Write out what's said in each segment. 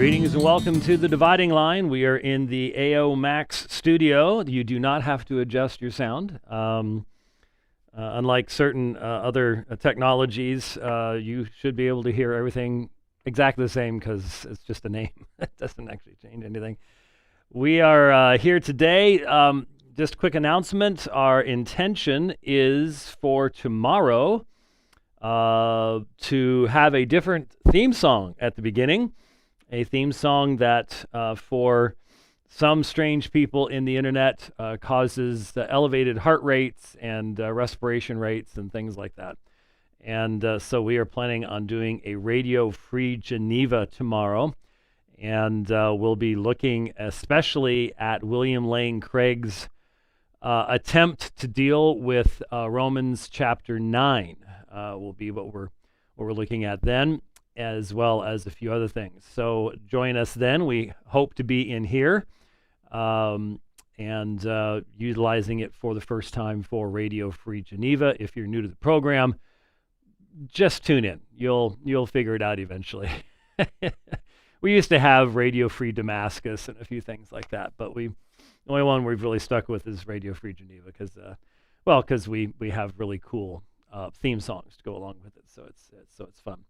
Greetings and welcome to The Dividing Line. We are in the AO Max studio. You do not have to adjust your sound. Unlike certain other technologies, you should be able to hear everything exactly the same because it's just a name. It doesn't actually change anything. We are here today. Just a quick announcement. Our intention is for tomorrow to have a different theme song at the beginning. A theme song that, for some strange people in the internet, causes elevated heart rates and respiration rates and things like that. And so we are planning on doing a radio-free Geneva tomorrow. And we'll be looking especially at William Lane Craig's attempt to deal with Romans chapter 9 will be what we're looking at then, as well as a few other things. So join us then. We hope to be in here and utilizing it for the first time for Radio Free Geneva. If you're new to the program, just tune in. You'll figure it out eventually. We used to have Radio Free Damascus and a few things like that, but the only one we've really stuck with is Radio Free Geneva because we have really cool theme songs to go along with it. So it's fun.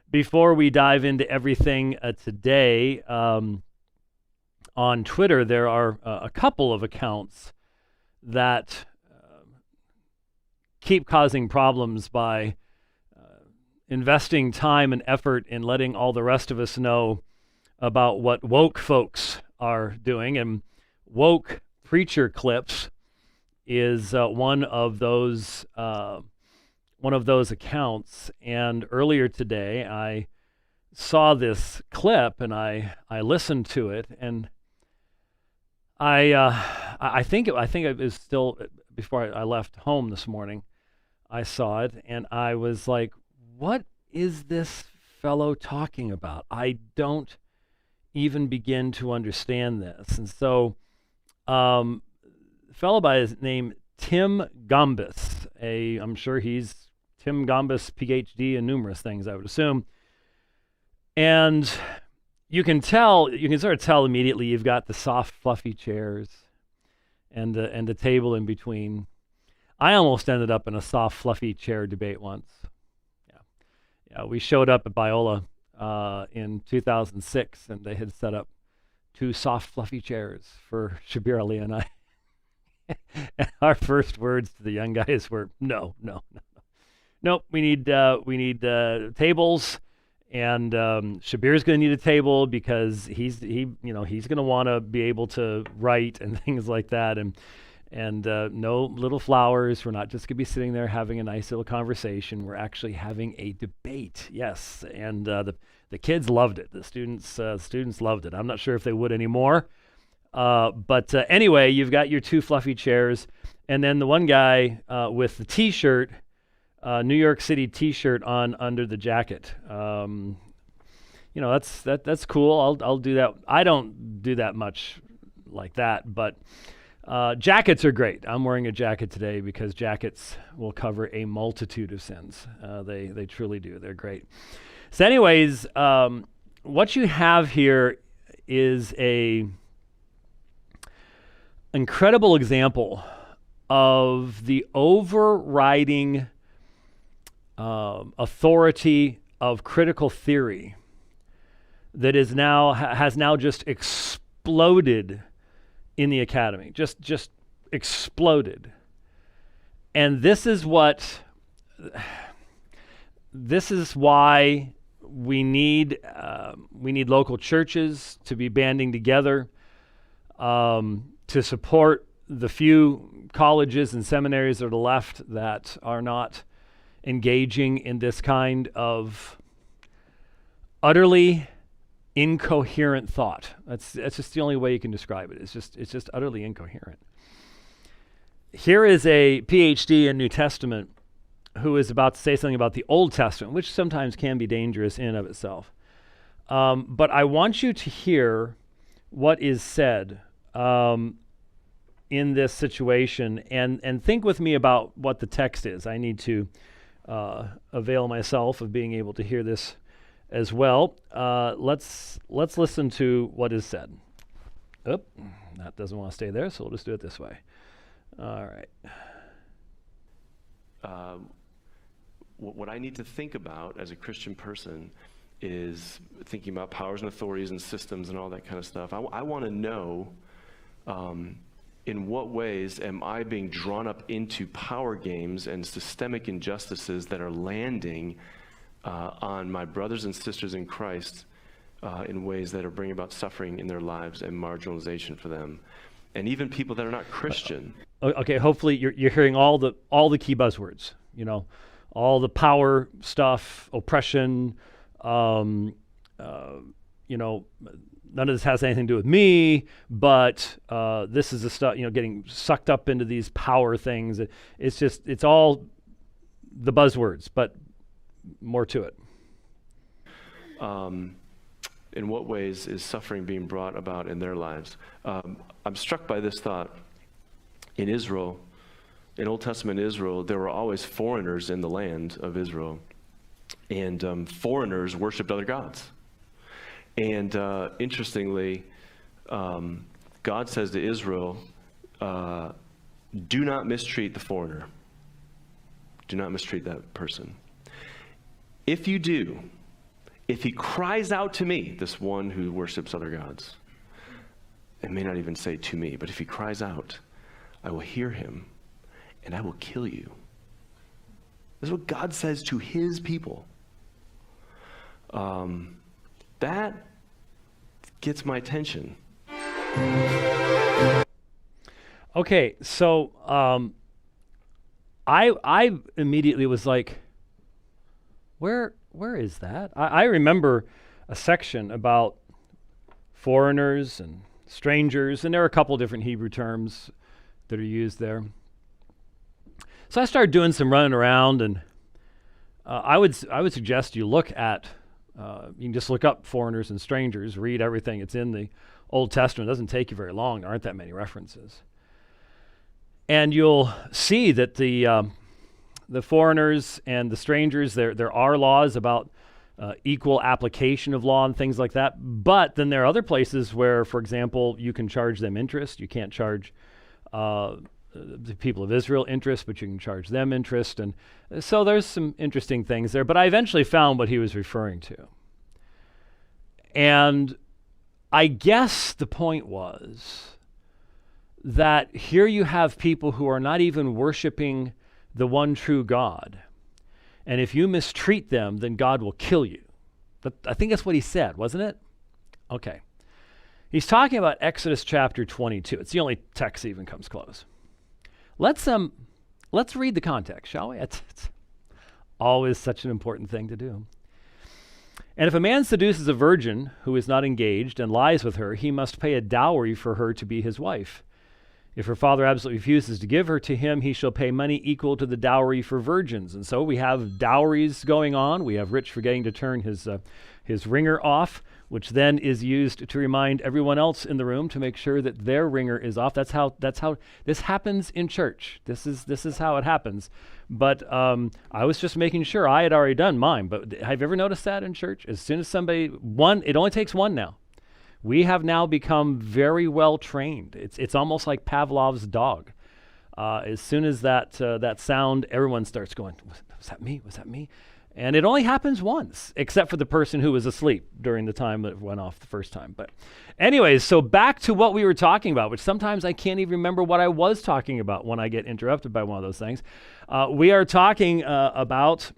Before we dive into everything today, on Twitter there are a couple of accounts that keep causing problems by investing time and effort in letting all the rest of us know about what woke folks are doing. And woke preacher clips is one of those accounts. And earlier today, I saw this clip and I listened to it, and I think it was still before I left home this morning. I saw it and I was like, "What is this fellow talking about? I don't even begin to understand this." And so, a fellow by his name Tim Gombis, I'm sure he's Tim Gombis, PhD in numerous things, I would assume. And you can sort of tell immediately you've got the soft, fluffy chairs and the table in between. I almost ended up in a soft, fluffy chair debate once. Yeah, we showed up at Biola in 2006, and they had set up 2 soft, fluffy chairs for Shabir Ali and I. And our first words to the young guys were, no. Nope, we need tables, and Shabir's going to need a table because he's going to want to be able to write and things like that, and no little flowers. We're not just going to be sitting there having a nice little conversation. We're actually having a debate. Yes, and the kids loved it. The students loved it. I'm not sure if they would anymore, but anyway, you've got your 2 fluffy chairs, and then the one guy with the T-shirt. New York City T-shirt on under the jacket. That's cool. I'll do that. I don't do that much like that, but jackets are great. I'm wearing a jacket today because jackets will cover a multitude of sins. They truly do. They're great. So, anyways, what you have here is a incredible example of the overriding authority of critical theory that has now just exploded in the academy, just exploded. And this is why we need local churches to be banding together to support the few colleges and seminaries that are left that are not engaging in this kind of utterly incoherent thought. That's just the only way you can describe it. It's just utterly incoherent. Here is a PhD in New Testament who is about to say something about the Old Testament, which sometimes can be dangerous in and of itself. But I want you to hear what is said in this situation and think with me about what the text is. I need to avail myself of being able to hear this as well. Let's listen to what is said. Oop, that doesn't want to stay there, so we'll just do it this way. All right. What I need to think about as a Christian person is thinking about powers and authorities and systems and all that kind of stuff. I want to know in what ways am I being drawn up into power games and systemic injustices that are landing on my brothers and sisters in Christ in ways that are bringing about suffering in their lives and marginalization for them, and even people that are not Christian. Okay, hopefully you're hearing all the key buzzwords. All the power stuff, oppression. None of this has anything to do with me, but this is the stuff. Getting sucked up into these power things. It's all the buzzwords, but more to it. In what ways is suffering being brought about in their lives? I'm struck by this thought. In Israel, in Old Testament Israel, there were always foreigners in the land of Israel, and foreigners worshipped other gods. And interestingly, God says to Israel, do not mistreat the foreigner. Do not mistreat that person. If you do, if he cries out to me, this one who worships other gods, it may not even say to me, but if he cries out, I will hear him and I will kill you. This is what God says to his people. That gets my attention. Okay, so I immediately was like, where is that? I remember a section about foreigners and strangers, and there are a couple different Hebrew terms that are used there. So I started doing some running around, and I would suggest you look at, you can just look up foreigners and strangers, read everything. It's in the Old Testament. It doesn't take you very long. There aren't that many references. And you'll see that the foreigners and the strangers, there are laws about equal application of law and things like that. But then there are other places where, for example, you can charge them interest. You can't charge the people of Israel interest, but you can charge them interest. And so there's some interesting things there. But I eventually found what he was referring to. And I guess the point was that here you have people who are not even worshiping the one true God. And if you mistreat them, then God will kill you. But I think that's what he said, wasn't it? Okay. He's talking about Exodus chapter 22. It's the only text that even comes close. Let's read the context, shall we? It's always such an important thing to do. And if a man seduces a virgin who is not engaged and lies with her, he must pay a dowry for her to be his wife. If her father absolutely refuses to give her to him, he shall pay money equal to the dowry for virgins. And so we have dowries going on. We have Rich forgetting to turn his ringer off, which then is used to remind everyone else in the room to make sure that their ringer is off. That's how this happens in church. This is how it happens. But I was just making sure I had already done mine. But have you ever noticed that in church? As soon as it only takes one now. We have now become very well trained. It's almost like Pavlov's dog. As soon as that sound, everyone starts going, was that me? Was that me? And it only happens once, except for the person who was asleep during the time that it went off the first time. But anyways, so back to what we were talking about, which sometimes I can't even remember what I was talking about when I get interrupted by one of those things. We are talking about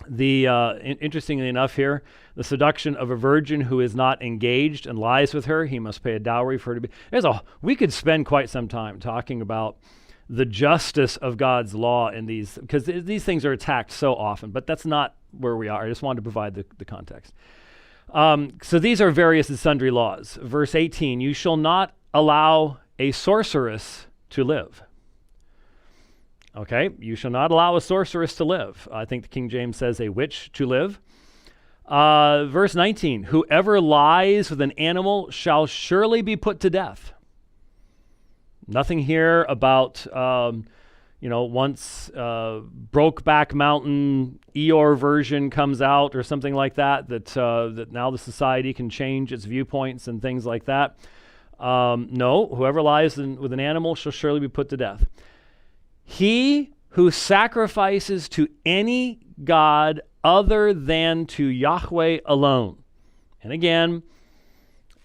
interestingly enough here, the seduction of a virgin who is not engaged and lies with her. He must pay a dowry for her to be. We could spend quite some time talking about the justice of God's law in these, because these things are attacked so often, but that's not where we are. I just wanted to provide the context. So these are various and sundry laws. Verse 18, you shall not allow a sorceress to live. Okay, you shall not allow a sorceress to live. I think the King James says a witch to live. Verse 19, whoever lies with an animal shall surely be put to death. Nothing here about, once Brokeback Mountain Eeyore version comes out or something like that, that now the society can change its viewpoints and things like that. No, whoever lies with an animal shall surely be put to death. He who sacrifices to any god other than to Yahweh alone. And again,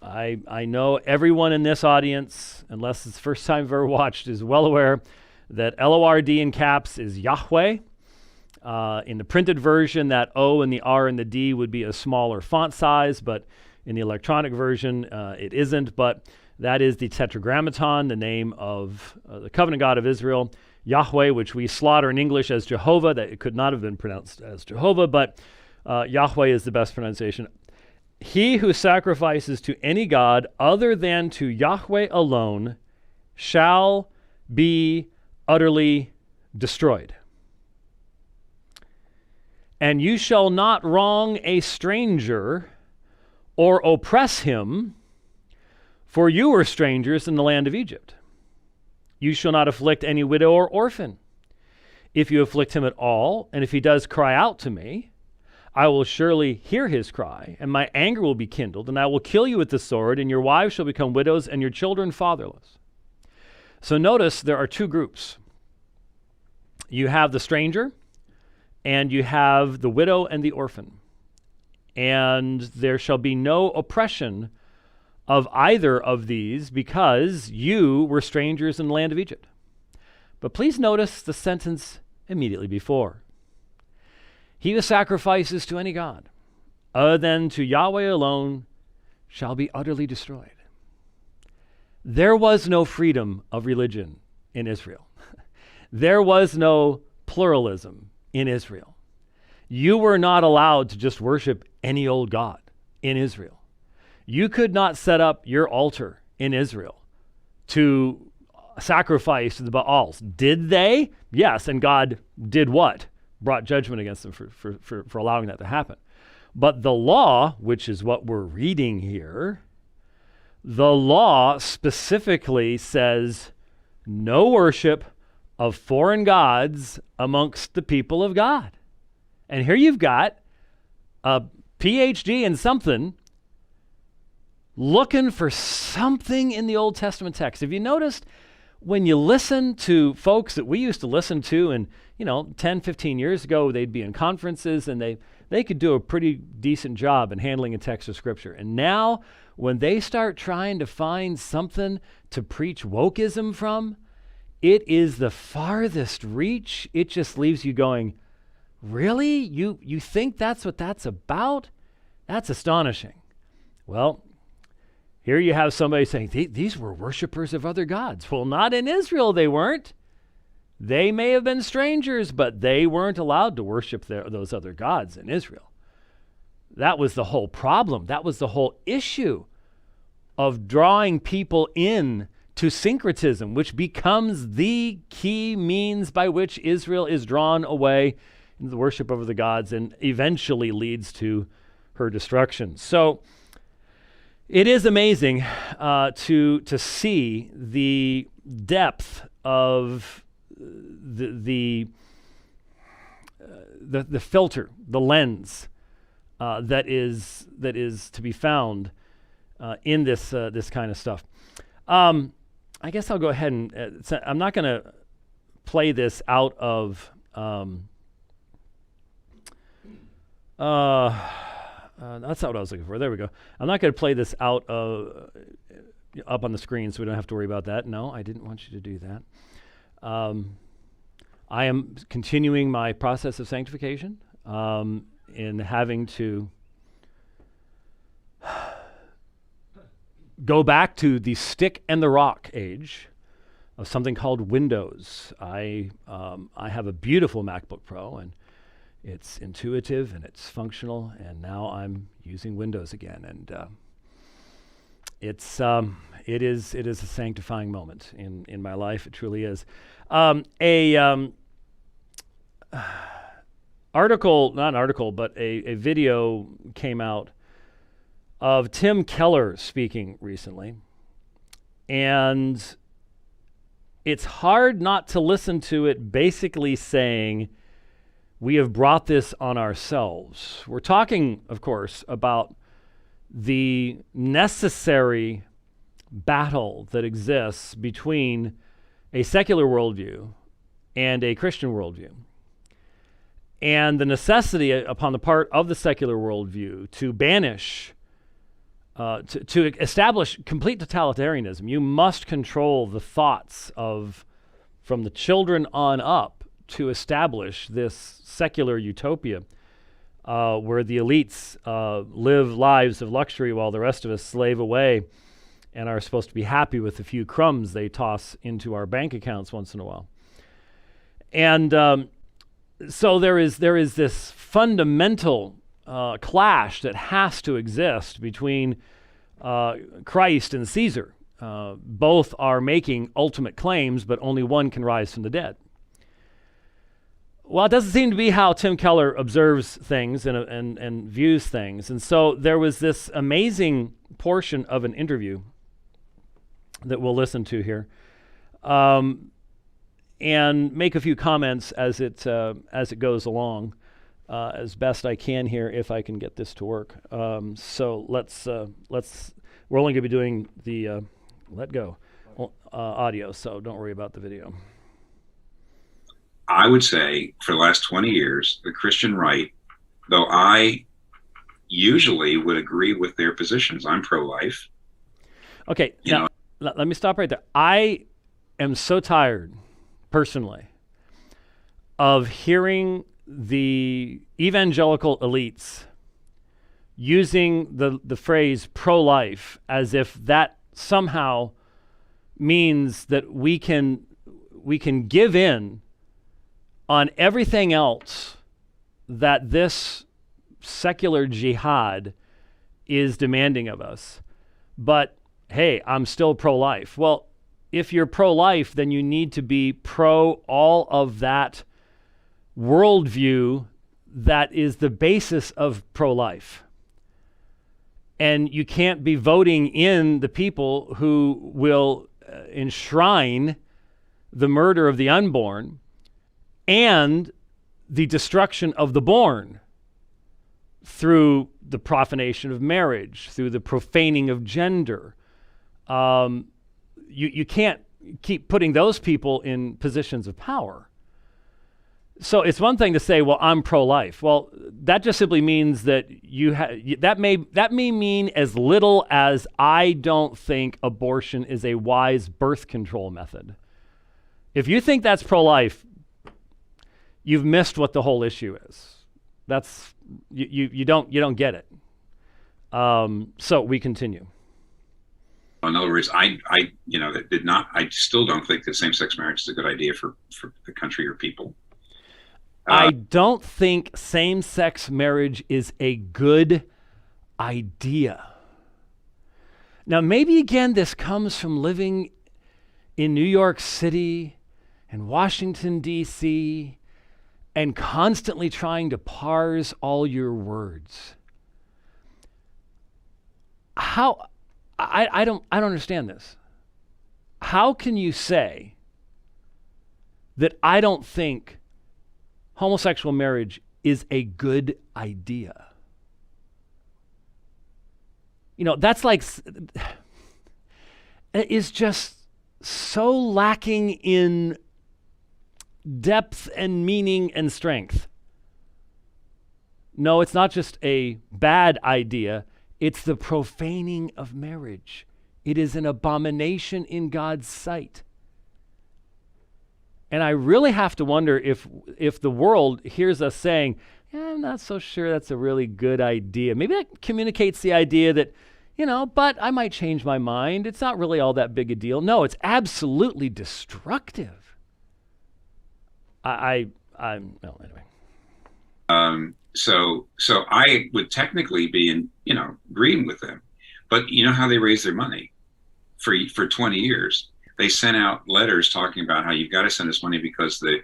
I know everyone in this audience, unless it's the first time you've ever watched, is well aware that L-O-R-D in caps is Yahweh. In the printed version, that O and the R and the D would be a smaller font size, but in the electronic version, it isn't. But that is the Tetragrammaton, the name of the covenant God of Israel, Yahweh, which we slaughter in English as Jehovah. That it could not have been pronounced as Jehovah, but Yahweh is the best pronunciation. He who sacrifices to any god other than to Yahweh alone shall be utterly destroyed. And you shall not wrong a stranger or oppress him, for you were strangers in the land of Egypt. You shall not afflict any widow or orphan. If you afflict him at all, and if he does cry out to me, I will surely hear his cry, and my anger will be kindled, and I will kill you with the sword, and your wives shall become widows, and your children fatherless. So notice there are two groups. You have the stranger, and you have the widow and the orphan. And there shall be no oppression of either of these, because you were strangers in the land of Egypt. But please notice the sentence immediately before. He who sacrifices to any god other than to Yahweh alone shall be utterly destroyed. There was no freedom of religion in Israel. There was no pluralism in Israel. You were not allowed to just worship any old god in Israel. You could not set up your altar in Israel to sacrifice to the Baals. Did they? Yes, and God did what? Brought judgment against them for allowing that to happen. But the law, which is what we're reading here, the law specifically says no worship of foreign gods amongst the people of God. And here you've got a PhD in something looking for something in the Old Testament text. Have you noticed when you listen to folks that we used to listen to and 10, 15 years ago, they'd be in conferences and they could do a pretty decent job in handling a text of Scripture. And now, when they start trying to find something to preach wokeism from, it is the farthest reach. It just leaves you going, really? You think that's what that's about? That's astonishing. Well, here you have somebody saying, these were worshipers of other gods. Well, not in Israel, they weren't. They may have been strangers, but they weren't allowed to worship those other gods in Israel. That was the whole problem. That was the whole issue of drawing people in to syncretism, which becomes the key means by which Israel is drawn away in the worship of the gods and eventually leads to her destruction. So it is amazing to see the depth of the filter, the lens that is to be found in this kind of stuff. I guess I'll go ahead and I'm not going to play this out of that's not what I was looking for. There we go. I'm not going to play this out of up on the screen, so we don't have to worry about that. No, I didn't want you to do that. I am continuing my process of sanctification in having to go back to the stick and the rock age of something called Windows. I have a beautiful MacBook Pro, and it's intuitive and it's functional, and now I'm using Windows again, and it is a sanctifying moment in my life. It truly is. A video came out of Tim Keller speaking recently, and it's hard not to listen to it basically saying, we have brought this on ourselves. We're talking, of course, about the necessary battle that exists between a secular worldview and a Christian worldview. And the necessity upon the part of the secular worldview to banish, to establish complete totalitarianism. You must control the thoughts from the children on up to establish this secular utopia where the elites live lives of luxury while the rest of us slave away and are supposed to be happy with the few crumbs they toss into our bank accounts once in a while. And so there is this fundamental clash that has to exist between Christ and Caesar. Both are making ultimate claims, but only one can rise from the dead. Well, it doesn't seem to be how Tim Keller observes things and views things. And so there was this amazing portion of an interview that we'll listen to here, and make a few comments as it goes along, as best I can here, if I can get this to work. So let's. We're only going to be doing the audio, so don't worry about the video. I would say for the last 20 years, the Christian right, though I usually would agree with their positions, I'm pro-life. Okay, now let me stop right there. I am so tired, personally, of hearing the evangelical elites using the phrase pro-life as if that somehow means that we can give in on everything else that this secular jihad is demanding of us. But hey, I'm still pro-life. Well, if you're pro-life, then you need to be pro all of that worldview that is the basis of pro-life. And you can't be voting in the people who will enshrine the murder of the unborn and the destruction of the born through the profanation of marriage, through the profaning of gender. You can't keep putting those people in positions of power. So it's one thing to say, well, I'm pro-life. Well, that just simply means that that may mean as little as I don't think abortion is a wise birth control method. If you think that's pro-life, you've missed what the whole issue is. That's you don't get it. So we continue. In other words, I still don't think that same-sex marriage is a good idea for the country or people. I don't think same-sex marriage is a good idea. Now, maybe again, this comes from living in New York City and Washington, D.C., and constantly trying to parse all your words. I don't understand this. How can you say that I don't think homosexual marriage is a good idea? That's like, it is just so lacking in depth and meaning and strength. No, it's not just a bad idea. It's the profaning of marriage. It is an abomination in God's sight. And I really have to wonder if the world hears us saying, I'm not so sure that's a really good idea. Maybe that communicates the idea that, but I might change my mind. It's not really all that big a deal. No, it's absolutely destructive. Well, anyway. So I would technically be agreeing with them, but you know how they raise their money for 20 years. They sent out letters talking about how you've got to send us money because the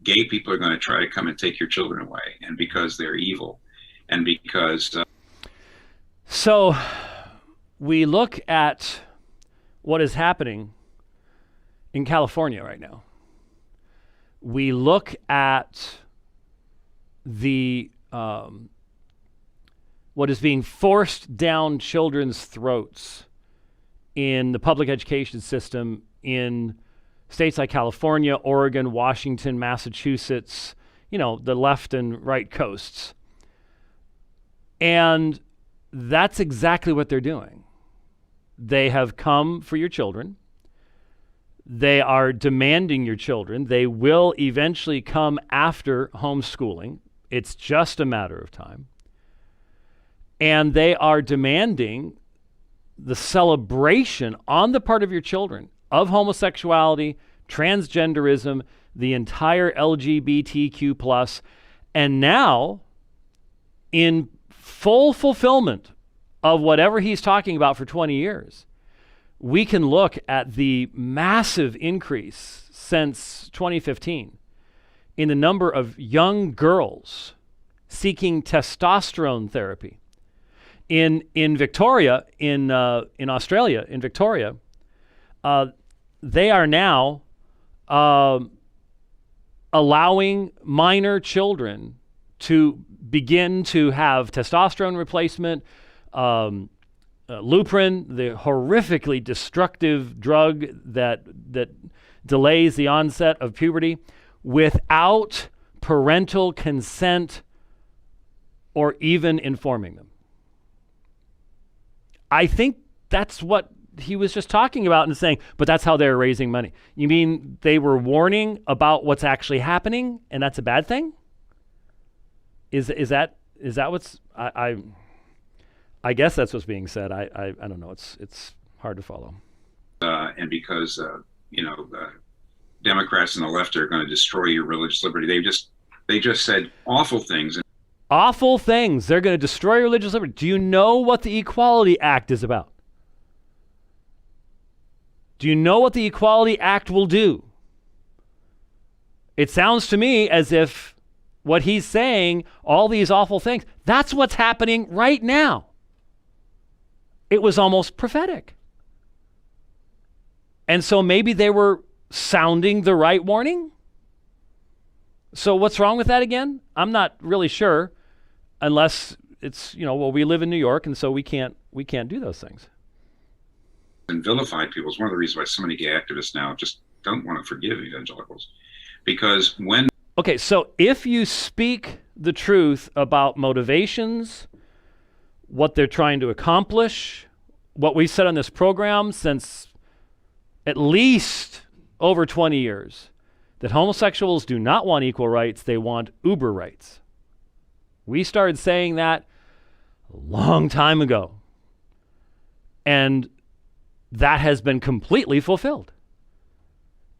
gay people are going to try to come and take your children away, and because they're evil, and because. So we look at what is happening in California right now, we look at the what is being forced down children's throats in the public education system in states like California, Oregon, Washington, Massachusetts, the left and right coasts. And that's exactly what they're doing. They have come for your children. They are demanding your children. They will eventually come after homeschooling. It's just a matter of time. And they are demanding the celebration on the part of your children of homosexuality, transgenderism, the entire LGBTQ plus, and now in full fulfillment of whatever he's talking about for 20 years, we can look at the massive increase since 2015 in the number of young girls seeking testosterone therapy. In Victoria, in Australia, in Victoria, they are now allowing minor children to begin to have testosterone replacement, Luprin, the horrifically destructive drug that delays the onset of puberty, without parental consent or even informing them. I think that's what he was just talking about and saying, but that's how they're raising money. You mean they were warning about what's actually happening and that's a bad thing? Is that what's, I guess that's what's being said. I don't know. It's hard to follow. And because, Democrats and the left are going to destroy your religious liberty. They just said awful things. Awful things. They're going to destroy religious liberty. Do you know what the Equality Act is about? Do you know what the Equality Act will do? It sounds to me as if what he's saying, all these awful things, that's what's happening right now. It was almost prophetic. And so maybe they were sounding the right warning? So what's wrong with that again? I'm not really sure, unless it's, we live in New York and so we can't do those things. And vilified people is one of the reasons why so many gay activists now just don't want to forgive evangelicals. Because Okay, so if you speak the truth about motivations, what they're trying to accomplish, what we've said on this program since at least over 20 years, that homosexuals do not want equal rights, they want uber rights. We started saying that a long time ago. And that has been completely fulfilled.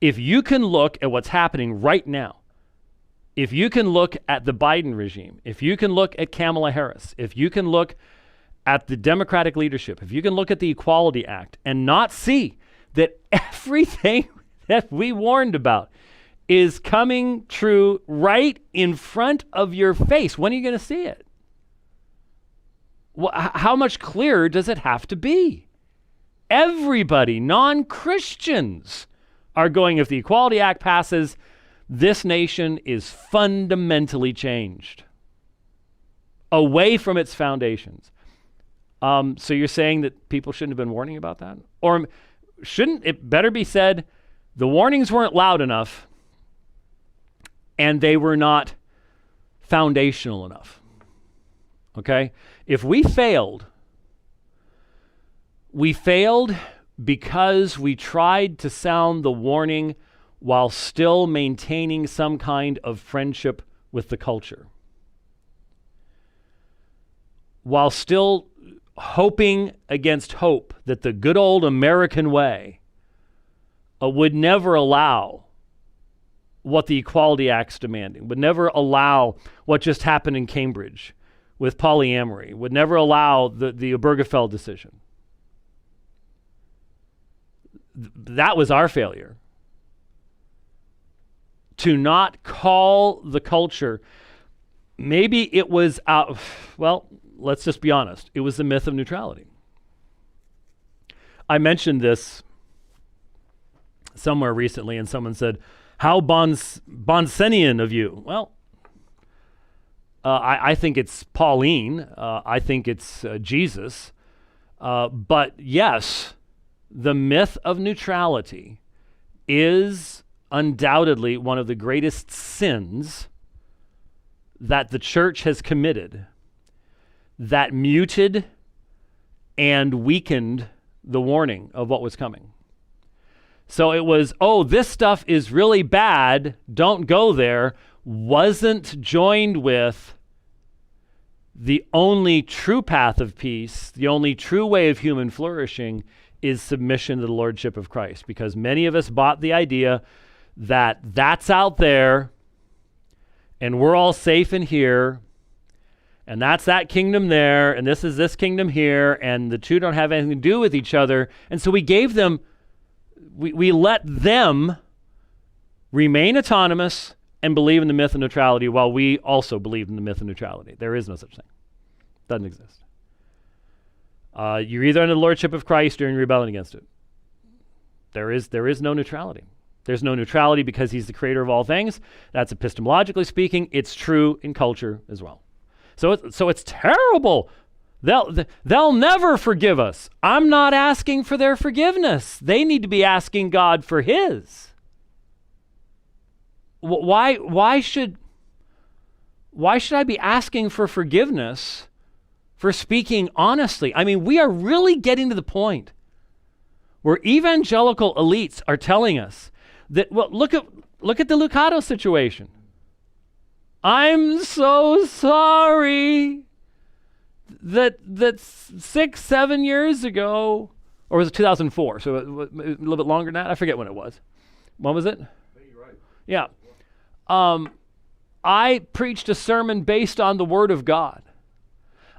If you can look at what's happening right now, if you can look at the Biden regime, if you can look at Kamala Harris, if you can look at the Democratic leadership, if you can look at the Equality Act and not see that everything that we warned about is coming true right in front of your face, when are you going to see it? How much clearer does it have to be? Everybody, non-Christians, are going, if the Equality Act passes, this nation is fundamentally changed away from its foundations. So you're saying that people shouldn't have been warning about that? Or shouldn't it better be said, the warnings weren't loud enough and they were not foundational enough? Okay? If we failed because we tried to sound the warning while still maintaining some kind of friendship with the culture, while still hoping against hope that the good old American way would never allow what the Equality Act's demanding, would never allow what just happened in Cambridge with polyamory, would never allow the Obergefell decision. That was our failure. To not call the culture, maybe it was let's just be honest. It was the myth of neutrality. I mentioned this somewhere recently, and someone said, "How Bonsenian of you." Well, I think it's Pauline. I think it's Jesus. But yes, the myth of neutrality is undoubtedly one of the greatest sins that the church has committed, that muted and weakened the warning of what was coming. So it was, oh, this stuff is really bad, don't go there, wasn't joined with the only true path of peace, the only true way of human flourishing is submission to the lordship of Christ. Because many of us bought the idea that that's out there and we're all safe in here, and that's that kingdom there, and this is this kingdom here, and the two don't have anything to do with each other. And so we gave them, we let them remain autonomous and believe in the myth of neutrality while we also believe in the myth of neutrality. There is no such thing. Doesn't exist. You're either under the lordship of Christ or you're rebelling against it. There is no neutrality. There's no neutrality because he's the creator of all things. That's epistemologically speaking. It's true in culture as well. So it's terrible. They'll never forgive us. I'm not asking for their forgiveness. They need to be asking God for his. Why should I be asking for forgiveness for speaking honestly? I mean, we are really getting to the point where evangelical elites are telling us that, well, look at the Lucado situation. I'm so sorry that 6-7 years ago, or was it 2004? So a little bit longer than that. I forget when it was. When was it? You're right. Yeah. I preached a sermon based on the Word of God.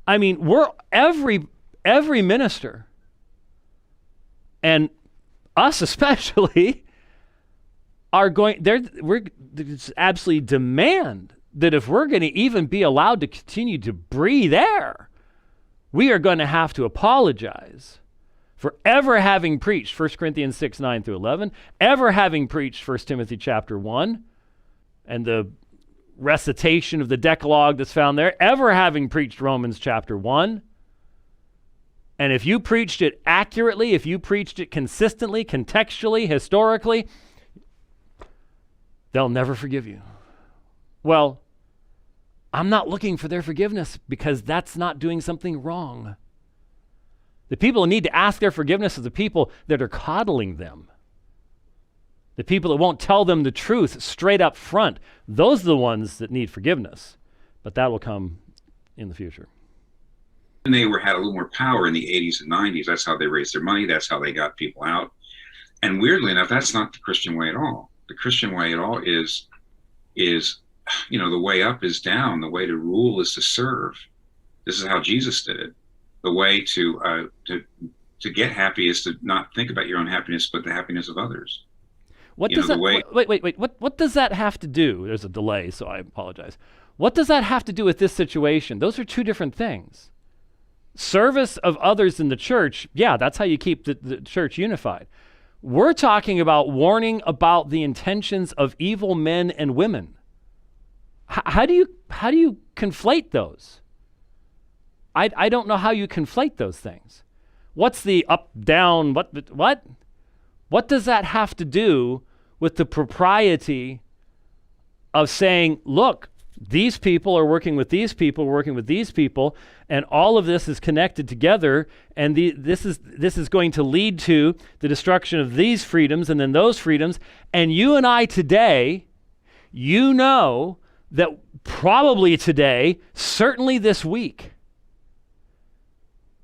I mean, we're every minister, and us especially, we're absolutely demand that if we're going to even be allowed to continue to breathe air, we are going to have to apologize for ever having preached 1 Corinthians 6:9-11, ever having preached 1 Timothy chapter 1, and the recitation of the Decalogue that's found there, ever having preached Romans chapter 1. And if you preached it accurately, if you preached it consistently, contextually, historically, they'll never forgive you. Well, I'm not looking for their forgiveness because that's not doing something wrong. The people who need to ask their forgiveness are the people that are coddling them. The people that won't tell them the truth straight up front. Those are the ones that need forgiveness. But that will come in the future. And they had a little more power in the 80s and 90s. That's how they raised their money. That's how they got people out. And weirdly enough, that's not the Christian way at all. The Christian way at all is the way up is down. The way to rule is to serve. This is how Jesus did it. The way to get happy is to not think about your own happiness, but the happiness of others. What does that? Wait. What does that have to do? There's a delay, so I apologize. What does that have to do with this situation? Those are two different things. Service of others in the church, yeah, that's how you keep the church unified. We're talking about warning about the intentions of evil men and women. How do you conflate those? I don't know how you conflate those things. What's the up, down, what? What does that have to do with the propriety of saying, look, these people are working with these people, working with these people, and all of this is connected together, and this is going to lead to the destruction of these freedoms and then those freedoms. And you and I today, you know that probably today, certainly this week,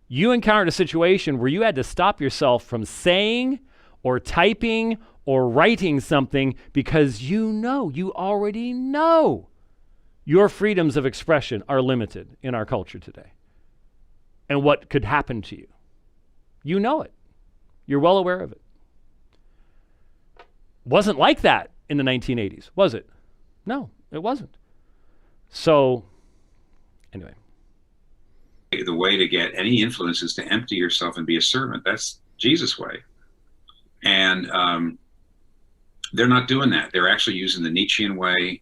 you encountered a situation where you had to stop yourself from saying or typing or writing something because you already know your freedoms of expression are limited in our culture today. And what could happen to you. You know it. You're well aware of it. Wasn't like that in the 1980s, was it? No, it wasn't. So, anyway. The way to get any influence is to empty yourself and be a servant. That's Jesus' way. And they're not doing that. They're actually using the Nietzschean way.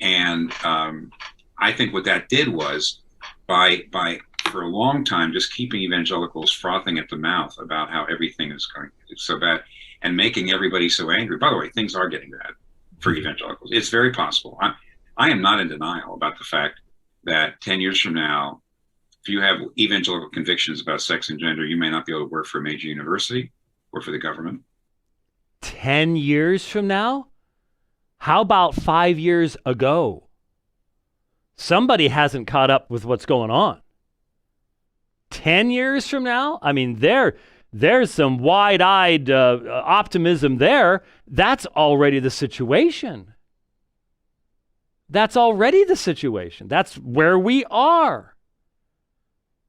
And I think what that did was by for a long time just keeping evangelicals frothing at the mouth about how everything is going so bad and making everybody so angry. By the way, things are getting bad for evangelicals. It's very possible. I am not in denial about the fact that 10 years from now, if you have evangelical convictions about sex and gender, you may not be able to work for a major university or for the government. 10 years from now? How about 5 years ago? Somebody hasn't caught up with what's going on. 10 years from now? I mean, there's some wide-eyed optimism there. That's already the situation. That's already the situation. That's where we are.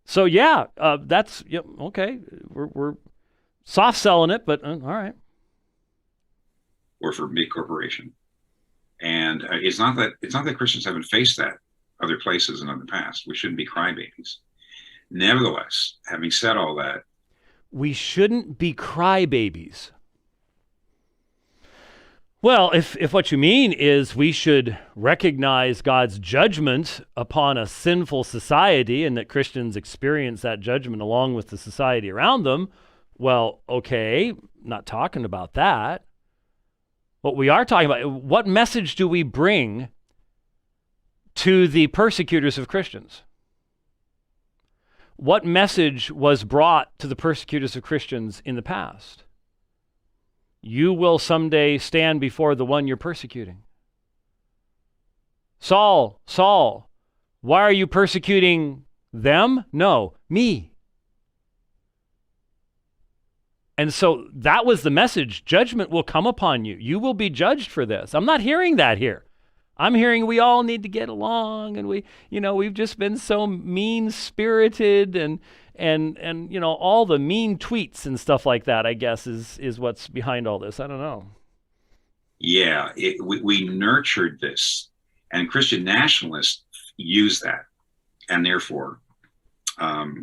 So yeah, that's okay. We're soft selling it, but all right. Or for big corporation, and it's not that Christians haven't faced that other places and in the past. We shouldn't be crybabies. Nevertheless, having said all that, we shouldn't be crybabies. Well, if what you mean is we should recognize God's judgment upon a sinful society and that Christians experience that judgment along with the society around them, well, okay, not talking about that. What we are talking about, what message do we bring to the persecutors of Christians? What message was brought to the persecutors of Christians in the past? You will someday stand before the one you're persecuting. Saul, Saul, why are you persecuting them? No, me. And so that was the message. Judgment will come upon you. You will be judged for this. I'm not hearing that here. I'm hearing we all need to get along, and we've just been so mean-spirited and all the mean tweets and stuff like that, I guess, is what's behind all this. I don't know. Yeah, we nurtured this, and Christian nationalists use that, and therefore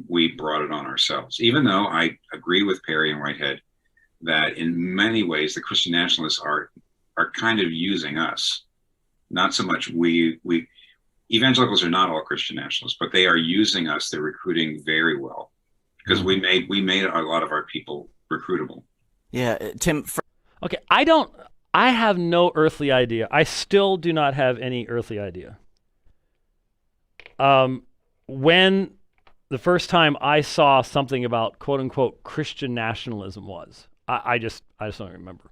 we brought it on ourselves. Even though I agree with Perry and Whitehead that in many ways the Christian nationalists are kind of using us. Not so much we evangelicals are not all Christian nationalists, but they are using us. They're recruiting very well because we made a lot of our people recruitable. Yeah, Tim. Okay, I have no earthly idea. I still do not have any earthly idea. When the first time I saw something about quote unquote Christian nationalism was, I just don't remember.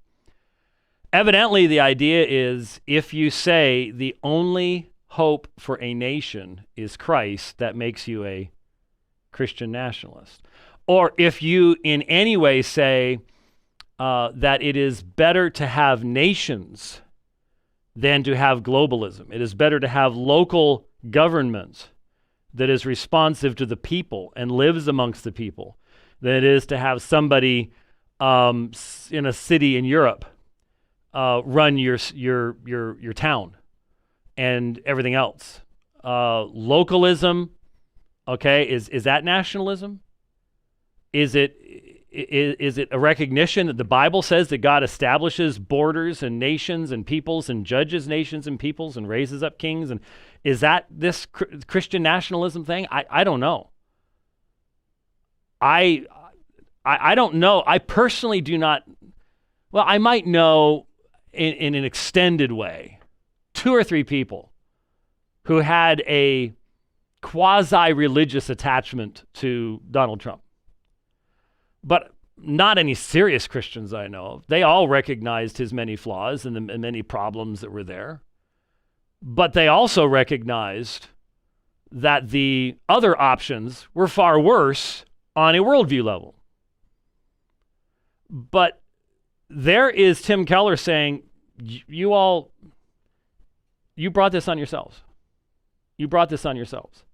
Evidently, the idea is if you say the only hope for a nation is Christ, that makes you a Christian nationalist. Or if you in any way say that it is better to have nations than to have globalism. It is better to have local government that is responsive to the people and lives amongst the people than it is to have somebody in a city in Europe run your town and everything else. Localism, okay, is that nationalism? Is it a recognition that the Bible says that God establishes borders and nations and peoples and judges nations and peoples and raises up kings? And is that this Christian nationalism thing? I don't know. I don't know. I personally do not. Well, I might know in an extended way, 2 or 3 people who had a quasi-religious attachment to Donald Trump. But not any serious Christians I know of. They all recognized his many flaws and the many problems that were there. But they also recognized that the other options were far worse on a worldview level. But there is Tim Keller saying, you brought this on yourselves. You brought this on yourselves.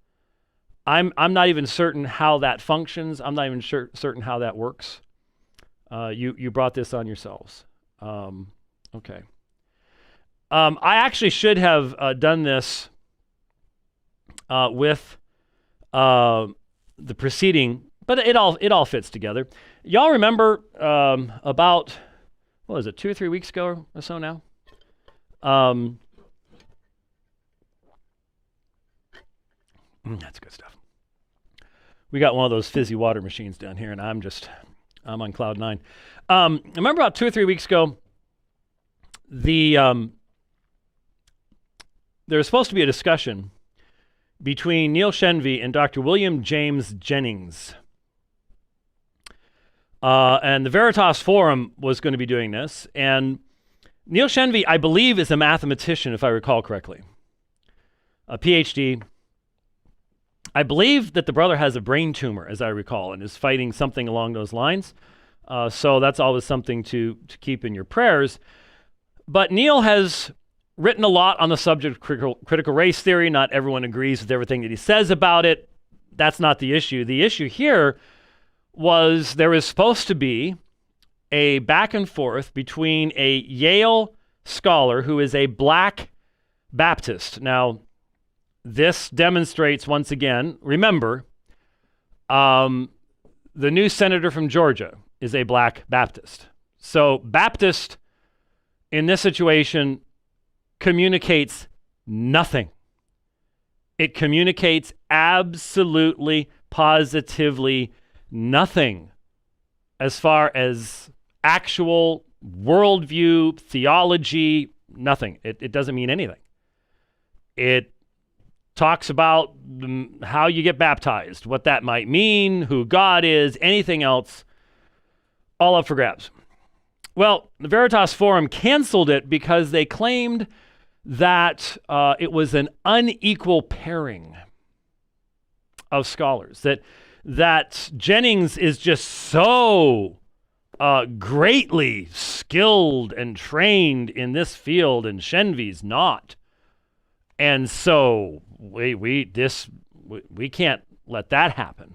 I'm not even certain how that functions. I'm not even certain how that works. You brought this on yourselves. Okay. I actually should have done this with the preceding, but it all fits together. Y'all remember about what was it, 2 or 3 weeks ago or so now? That's good stuff. We got one of those fizzy water machines down here, and I'm on cloud nine. I remember about 2 or 3 weeks ago, there was supposed to be a discussion between Neil Shenvi and Dr. William James Jennings. And the Veritas Forum was going to be doing this. And Neil Shenvi, I believe, is a mathematician, if I recall correctly. A PhD. I believe that the brother has a brain tumor, as I recall, and is fighting something along those lines. So that's always something to keep in your prayers. But Neil has written a lot on the subject of critical race theory. Not everyone agrees with everything that he says about it. That's not the issue. The issue here was there was supposed to be a back and forth between a Yale scholar who is a black Baptist. Now, this demonstrates once again, remember, the new senator from Georgia is a black Baptist. So Baptist in this situation communicates nothing. It communicates absolutely, positively nothing as far as actual worldview, theology, nothing. It doesn't mean anything. It talks about how you get baptized, what that might mean, who God is, anything else, all up for grabs. Well, the Veritas Forum canceled it because they claimed that it was an unequal pairing of scholars, that Jennings is just so greatly skilled and trained in this field, and Shenvi's not. And so we can't let that happen.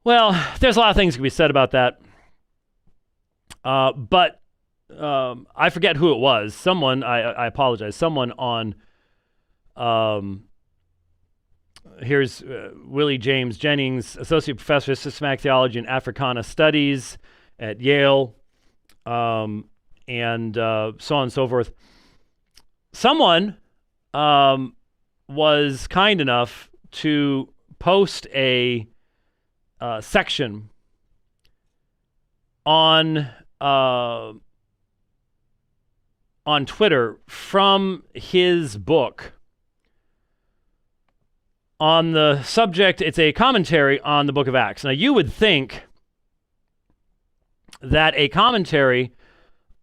Well, there's a lot of things that can be said about that. But I forget who it was. Someone, I apologize, someone on, here's Willie James Jennings, Associate Professor of Systematic Theology and Africana Studies at Yale, and so on and so forth. Someone was kind enough to post a section on Twitter from his book on the subject. It's a commentary on the book of Acts. Now, you would think that a commentary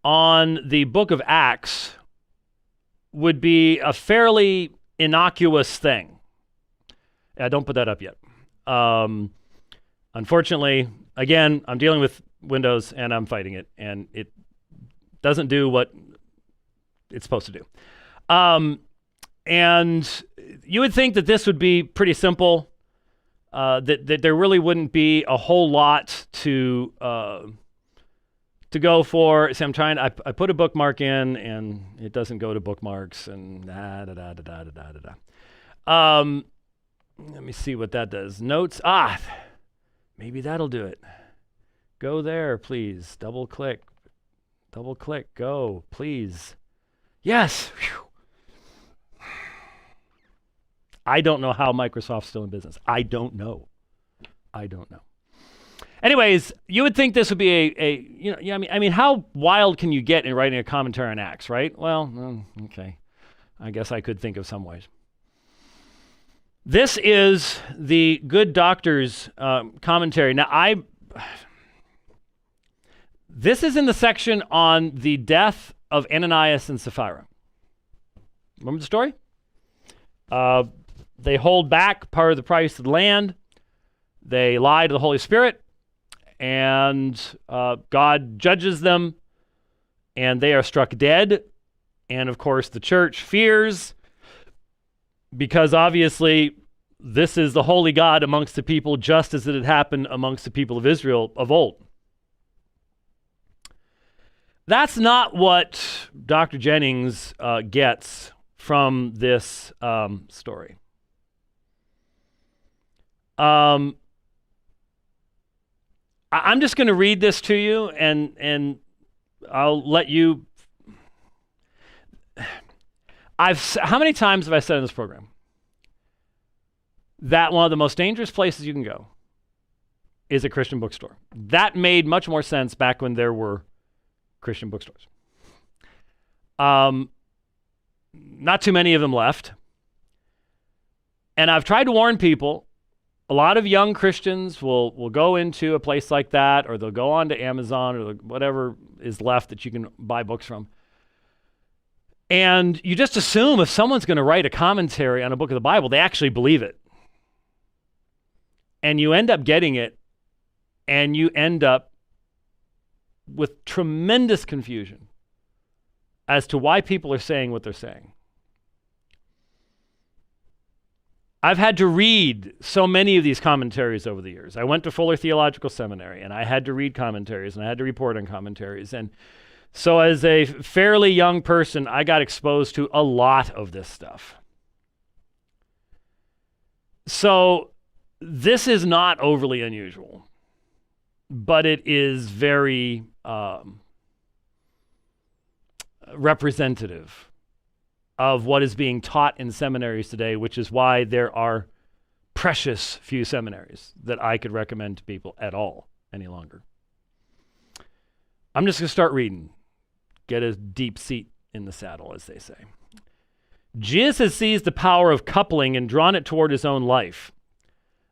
on the book of Acts would be a fairly innocuous thing. Don't put that up yet. Unfortunately, again, I'm dealing with Windows and I'm fighting it, and it doesn't do what it's supposed to do. And you would think that this would be pretty simple, that there really wouldn't be a whole lot to go for. See, I put a bookmark in, and it doesn't go to bookmarks, and Let me see what that does. Notes. Maybe that'll do it. Go there, please. Double click. Go, please. Yes. Whew. I don't know how Microsoft's still in business. I don't know. Anyways, you would think this would be I mean, how wild can you get in writing a commentary on Acts, right? Well, okay. I guess I could think of some ways. This is the Good Doctor's commentary. Now, this is in the section on the death of Ananias and Sapphira. Remember the story? They hold back part of the price of the land. They lie to the Holy Spirit, and God judges them, and they are struck dead. And of course, the church fears, because obviously this is the holy God amongst the people, just as it had happened amongst the people of Israel of old. That's not what Dr. Jennings gets from this story. I'm just going to read this to you, and I'll let you. How many times have I said in this program that one of the most dangerous places you can go is a Christian bookstore? That made much more sense back when there were Christian bookstores. Not too many of them left. And I've tried to warn people. A lot of young Christians will go into a place like that, or they'll go on to Amazon or whatever is left that you can buy books from. And you just assume if someone's going to write a commentary on a book of the Bible, they actually believe it. And you end up getting it, and you end up with tremendous confusion as to why people are saying what they're saying. I've had to read so many of these commentaries over the years. I went to Fuller Theological Seminary, and I had to read commentaries, and I had to report on commentaries. And so as a fairly young person, I got exposed to a lot of this stuff. So this is not overly unusual, but it is very representative of what is being taught in seminaries today, which is why there are precious few seminaries that I could recommend to people at all any longer. I'm just going to start reading. Get a deep seat in the saddle, as they say. Jesus has seized the power of coupling and drawn it toward his own life.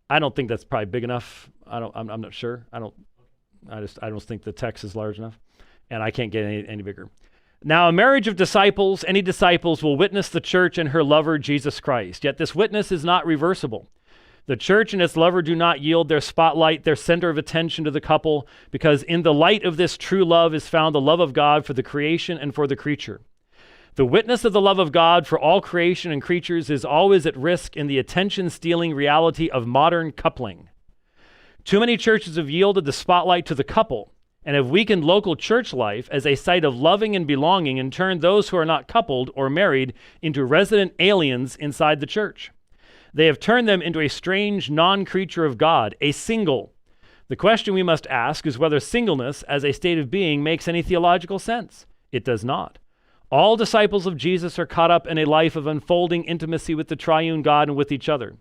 I don't think that's probably big enough. I'm not sure. I don't think the text is large enough, and I can't get any bigger. Now, a marriage of disciples, any disciples will witness the church and her lover, Jesus Christ. Yet this witness is not reversible. The church and its lover do not yield their spotlight, their center of attention to the couple, because in the light of this true love is found the love of God for the creation and for the creature. The witness of the love of God for all creation and creatures is always at risk in the attention-stealing reality of modern coupling. Too many churches have yielded the spotlight to the couple and have weakened local church life as a site of loving and belonging, and turned those who are not coupled or married into resident aliens inside the church. They have turned them into a strange non-creature of God, a single. The question we must ask is whether singleness as a state of being makes any theological sense. It does not. All disciples of Jesus are caught up in a life of unfolding intimacy with the triune God and with each other.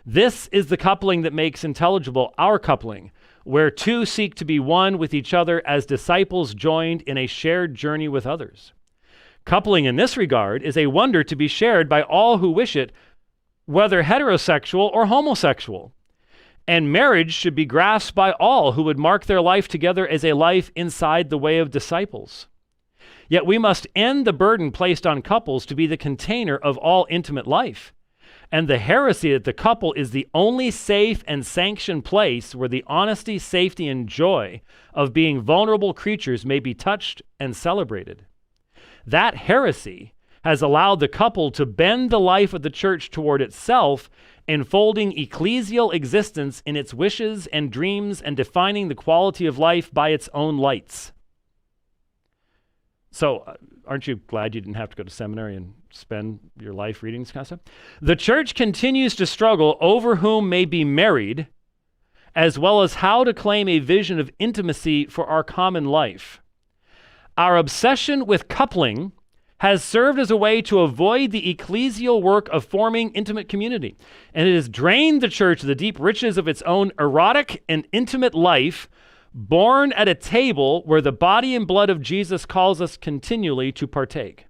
This is the coupling that makes intelligible our coupling, where two seek to be one with each other as disciples joined in a shared journey with others. Coupling in this regard is a wonder to be shared by all who wish it, whether heterosexual or homosexual. And marriage should be grasped by all who would mark their life together as a life inside the way of disciples. Yet we must end the burden placed on couples to be the container of all intimate life, and the heresy that the couple is the only safe and sanctioned place where the honesty, safety, and joy of being vulnerable creatures may be touched and celebrated. That heresy has allowed the couple to bend the life of the church toward itself, enfolding ecclesial existence in its wishes and dreams and defining the quality of life by its own lights. So, aren't you glad you didn't have to go to seminary and spend your life reading this kind of stuff? The church continues to struggle over whom may be married, as well as how to claim a vision of intimacy for our common life. Our obsession with coupling has served as a way to avoid the ecclesial work of forming intimate community, and it has drained the church of the deep riches of its own erotic and intimate life, born at a table where the body and blood of Jesus calls us continually to partake.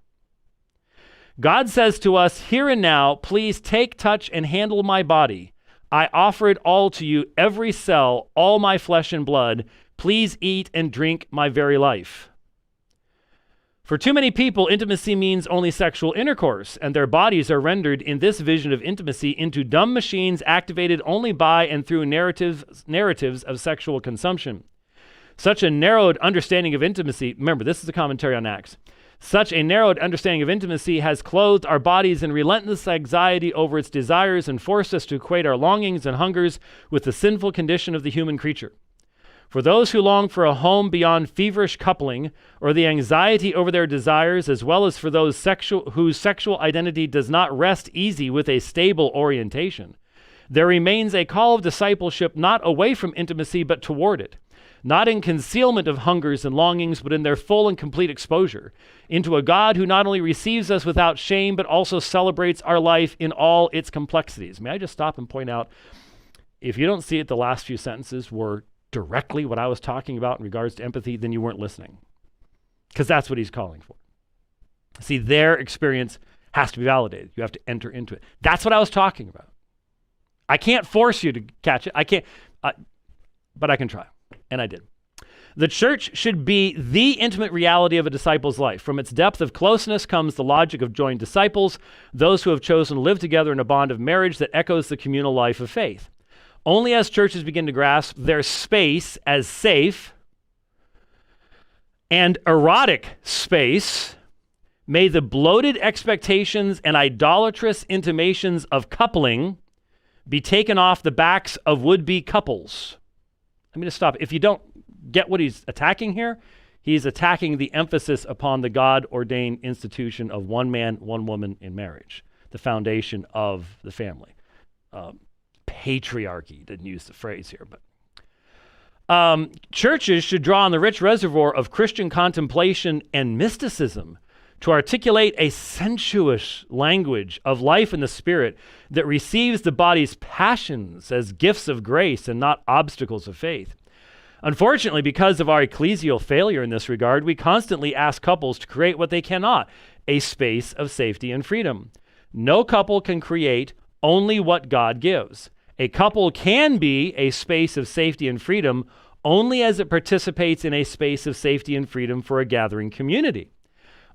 God says to us, here and now, please take, touch, and handle my body. I offer it all to you, every cell, all my flesh and blood. Please eat and drink my very life. For too many people, intimacy means only sexual intercourse, and their bodies are rendered in this vision of intimacy into dumb machines activated only by and through narratives of sexual consumption. Such a narrowed understanding of intimacy, remember, this is a commentary on Acts. Such a narrowed understanding of intimacy has clothed our bodies in relentless anxiety over its desires and forced us to equate our longings and hungers with the sinful condition of the human creature. For those who long for a home beyond feverish coupling or the anxiety over their desires, as well as for those whose sexual identity does not rest easy with a stable orientation, there remains a call of discipleship not away from intimacy but toward it. not in concealment of hungers and longings, but in their full and complete exposure into a God who not only receives us without shame, but also celebrates our life in all its complexities. May I just stop and point out, if you don't see it, the last few sentences were directly what I was talking about in regards to empathy, then you weren't listening. Because that's what he's calling for. See, their experience has to be validated. You have to enter into it. That's what I was talking about. I can't force you to catch it. I can't, but I can try. And I did. The church should be the intimate reality of a disciple's life. From its depth of closeness comes the logic of joined disciples, those who have chosen to live together in a bond of marriage that echoes the communal life of faith. Only as churches begin to grasp their space as safe and erotic space, may the bloated expectations and idolatrous intimations of coupling be taken off the backs of would-be couples. I'm going to stop. If you don't get what he's attacking here, he's attacking the emphasis upon the God-ordained institution of one man, one woman in marriage, the foundation of the family. Patriarchy, didn't use the phrase here, but churches should draw on the rich reservoir of Christian contemplation and mysticism to articulate a sensuous language of life in the spirit that receives the body's passions as gifts of grace and not obstacles of faith. Unfortunately, because of our ecclesial failure in this regard, we constantly ask couples to create what they cannot, a space of safety and freedom. No couple can create only what God gives. A couple can be a space of safety and freedom only as it participates in a space of safety and freedom for a gathering community.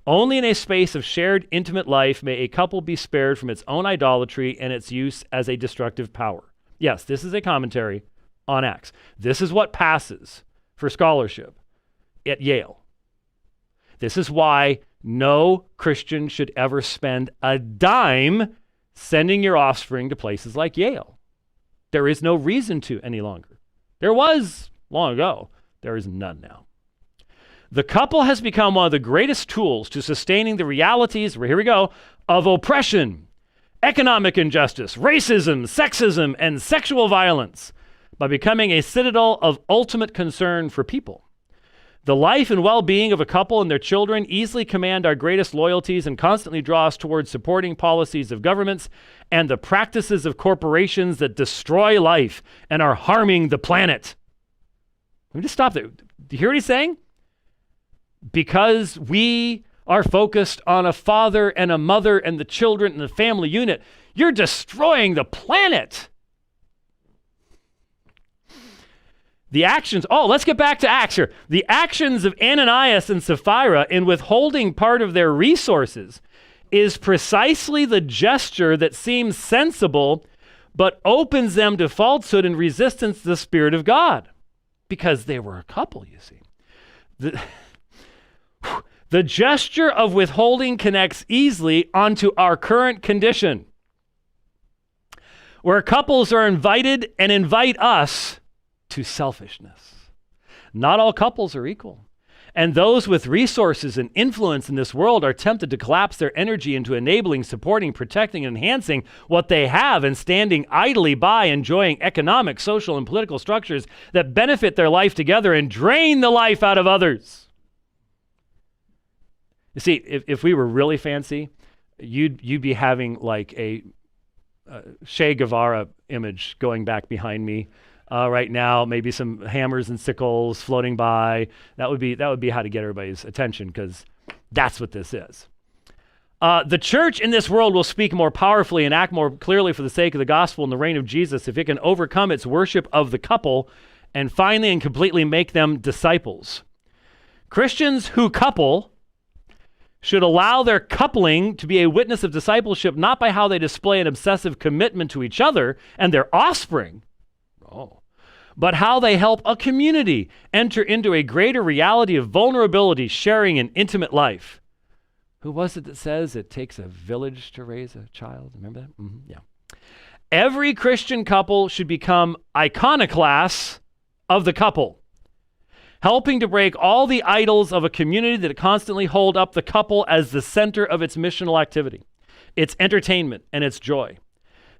Only in a space of shared intimate life may a couple be spared from its own idolatry and its use as a destructive power. Yes, this is a commentary on Acts. This is what passes for scholarship at Yale. This is why no Christian should ever spend a dime sending your offspring to places like Yale. There is no reason to any longer. There was long ago. There is none now. The couple has become one of the greatest tools to sustaining the realities, here we go, of oppression, economic injustice, racism, sexism, and sexual violence by becoming a citadel of ultimate concern for people. The life and well-being of a couple and their children easily command our greatest loyalties and constantly draw us towards supporting policies of governments and the practices of corporations that destroy life and are harming the planet. Let me just stop there. Do you hear what he's saying? Because we are focused on a father and a mother and the children and the family unit, you're destroying the planet. The actions, let's get back to Acts here. The actions of Ananias and Sapphira in withholding part of their resources is precisely the gesture that seems sensible, but opens them to falsehood and resistance to the Spirit of God. Because they were a couple, you see. The gesture of withholding connects easily onto our current condition, where couples are invited and invite us to selfishness. Not all couples are equal. And those with resources and influence in this world are tempted to collapse their energy into enabling, supporting, protecting, and enhancing what they have and standing idly by enjoying economic, social, and political structures that benefit their life together and drain the life out of others. You see, if we were really fancy, you'd be having like a Che Guevara image going back behind me right now. Maybe some hammers and sickles floating by. That would be how to get everybody's attention, because that's what this is. The church in this world will speak more powerfully and act more clearly for the sake of the gospel and the reign of Jesus if it can overcome its worship of the couple and finally and completely make them disciples. Christians who couple should allow their coupling to be a witness of discipleship, not by how they display an obsessive commitment to each other and their offspring, but how they help a community enter into a greater reality of vulnerability, sharing, and intimate life. Who was it that says it takes a village to raise a child? Remember that? Yeah. Every Christian couple should become iconoclasts of the couple, helping to break all the idols of a community that constantly hold up the couple as the center of its missional activity, its entertainment, and its joy.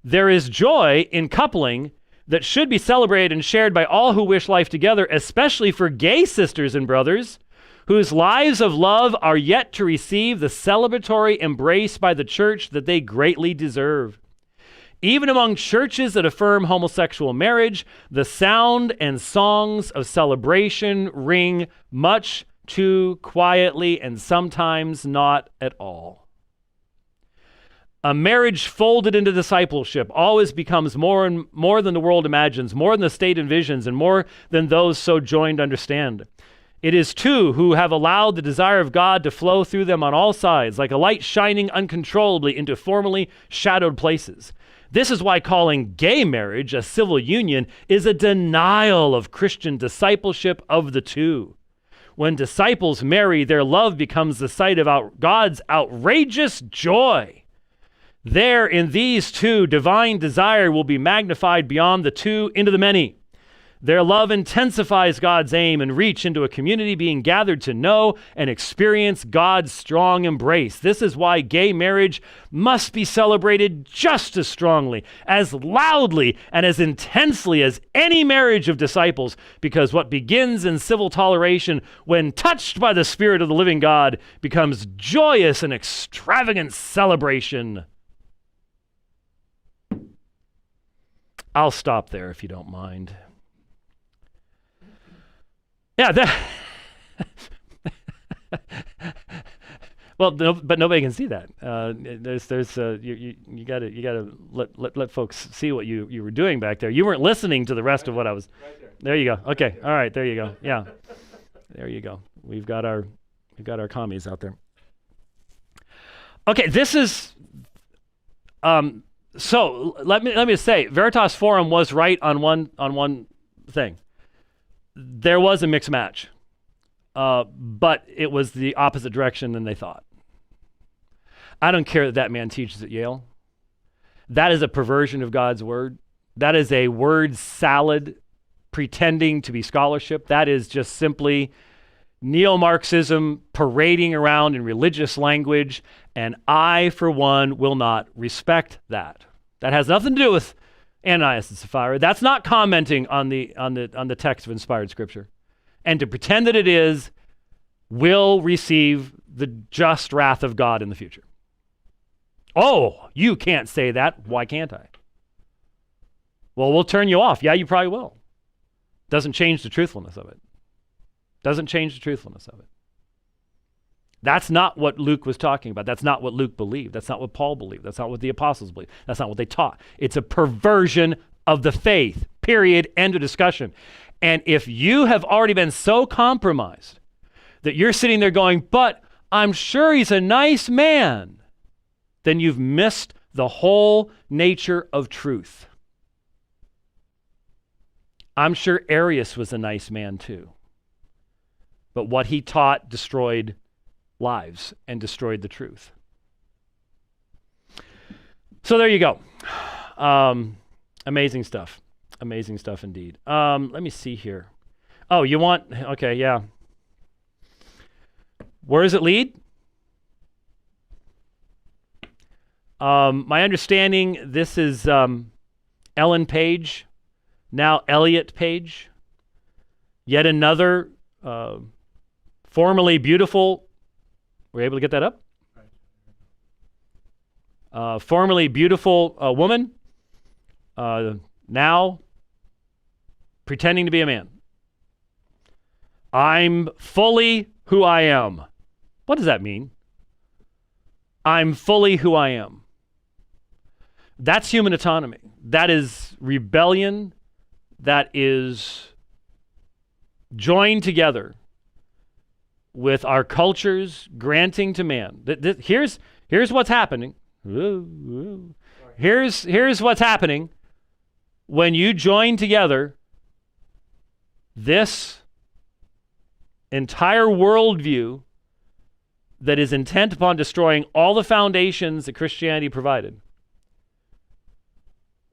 There is joy in coupling that should be celebrated and shared by all who wish life together, especially for gay sisters and brothers whose lives of love are yet to receive the celebratory embrace by the church that they greatly deserve. Even among churches that affirm homosexual marriage, the sound and songs of celebration ring much too quietly and sometimes not at all. A marriage folded into discipleship always becomes more and more than the world imagines, more than the state envisions, and more than those so joined understand. It is two who have allowed the desire of God to flow through them on all sides, like a light shining uncontrollably into formerly shadowed places. This is why calling gay marriage a civil union is a denial of Christian discipleship of the two. When disciples marry, their love becomes the site of God's outrageous joy. There, in these two, divine desire will be magnified beyond the two into the many. Their love intensifies God's aim and reach into a community being gathered to know and experience God's strong embrace. This is why gay marriage must be celebrated just as strongly, as loudly, and as intensely as any marriage of disciples, because what begins in civil toleration, when touched by the Spirit of the living God, becomes joyous and extravagant celebration. I'll stop there if you don't mind. Yeah, well, no, but nobody can see that. You gotta let folks see what you were doing back there. You weren't listening to the rest of what I was. Right there. There you go. Okay. All right. There you go. Yeah. There you go. We've got our commies out there. Okay. This is. So let me just say, Veritas Forum was right on one thing. There was a mixed match, but it was the opposite direction than they thought. I don't care that man teaches at Yale. That is a perversion of God's word. That is a word salad pretending to be scholarship. That is just simply neo-Marxism parading around in religious language, and I, for one, will not respect that. That has nothing to do with Ananias and Sapphira. That's not commenting on the text of inspired scripture. And to pretend that it is will receive the just wrath of God in the future. Oh, you can't say that. Why can't I? Well, we'll turn you off. Yeah, you probably will. Doesn't change the truthfulness of it. Doesn't change the truthfulness of it. That's not what Luke was talking about. That's not what Luke believed. That's not what Paul believed. That's not what the apostles believed. That's not what they taught. It's a perversion of the faith, period, end of discussion. And if you have already been so compromised that you're sitting there going, but I'm sure he's a nice man, then you've missed the whole nature of truth. I'm sure Arius was a nice man too. But what he taught destroyed lives and destroyed the truth. So there you go. Amazing stuff. Amazing stuff indeed. Let me see here. Oh, you want, okay, yeah. Where does it lead? My understanding, this is Ellen Page, now Elliot Page. Yet another formerly beautiful, were you able to get that up? Formerly beautiful woman, now pretending to be a man. I'm fully who I am. What does that mean? I'm fully who I am. That's human autonomy. That is rebellion. That is joined together with our cultures granting to man. Here's what's happening. Here's what's happening when you join together this entire worldview that is intent upon destroying all the foundations that Christianity provided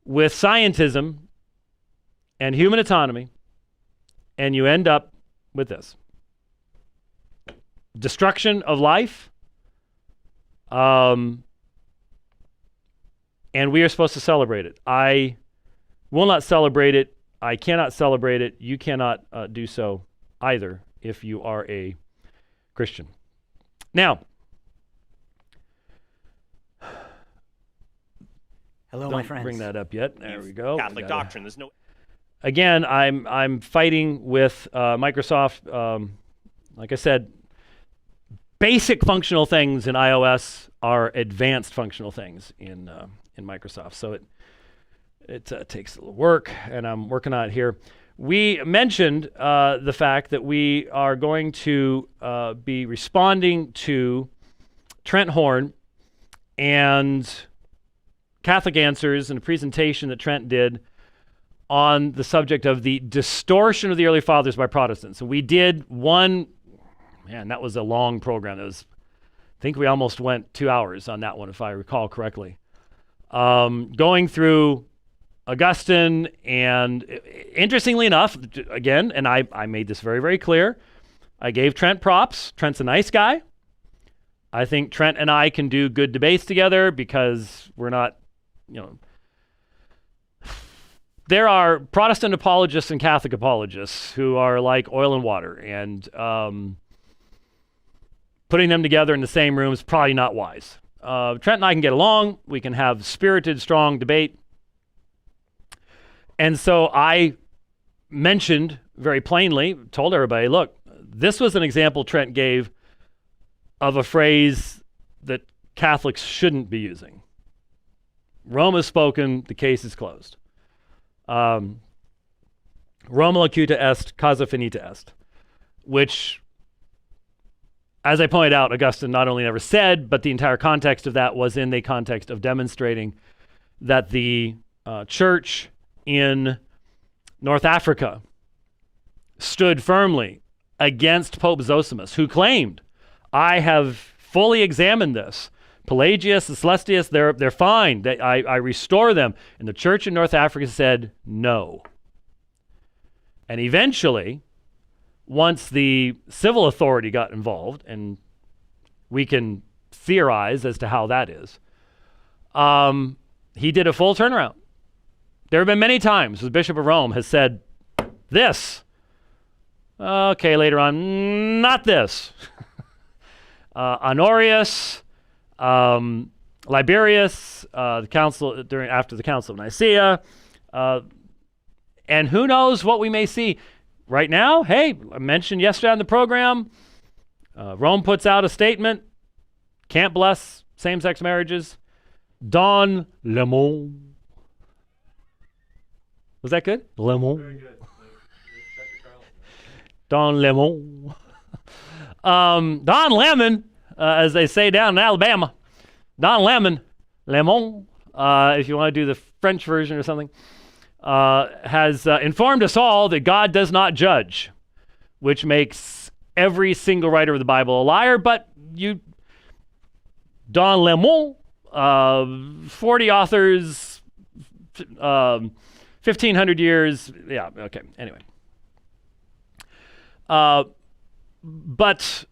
with scientism and human autonomy, and you end up with this. Destruction of life, and we are supposed to celebrate it. I will not celebrate it. I cannot celebrate it. You cannot do so either if you are a Christian. Now, hello, don't my friends. bring that up yet. There we go. Catholic doctrine. There's no. Again, I'm fighting with Microsoft. Like I said, basic functional things in iOS are advanced functional things in Microsoft. So it takes a little work, and I'm working on it here. We mentioned the fact that we are going to be responding to Trent Horn and Catholic Answers and a presentation that Trent did on the subject of the distortion of the early fathers by Protestants. And we did one, man, that was a long program. I think we almost went 2 hours on that one, if I recall correctly. Going through Augustine, and interestingly enough, again, and I made this very, very clear, I gave Trent props. Trent's a nice guy. I think Trent and I can do good debates together because we're not, there are Protestant apologists and Catholic apologists who are like oil and water, and putting them together in the same room is probably not wise. Trent and I can get along. We can have spirited, strong debate. And so I mentioned very plainly, told everybody, look, this was an example Trent gave of a phrase that Catholics shouldn't be using. Rome has spoken, the case is closed. Roma locuta est, causa finita est, which, as I pointed out, Augustine not only never said, but the entire context of that was in the context of demonstrating that the church in North Africa stood firmly against Pope Zosimus, who claimed, I have fully examined this. Pelagius and Celestius, they're fine. I restore them. And the church in North Africa said no. And eventually, once the civil authority got involved, and we can theorize as to how that is, he did a full turnaround. There have been many times the Bishop of Rome has said this. Okay, later on, not this. Honorius, Liberius, the council after the Council of Nicaea, and who knows what we may see. Right now, hey, I mentioned yesterday on the program, Rome puts out a statement, can't bless same-sex marriages. Don Lemon. Was that good? Lemon. Very good. Don Lemon. Don Lemon, as they say down in Alabama. Don Lemon, if you want to do the French version or something, has informed us all that God does not judge, which makes every single writer of the Bible a liar. But Don Lemon, 40 authors, 1,500 years. Yeah, okay, anyway. But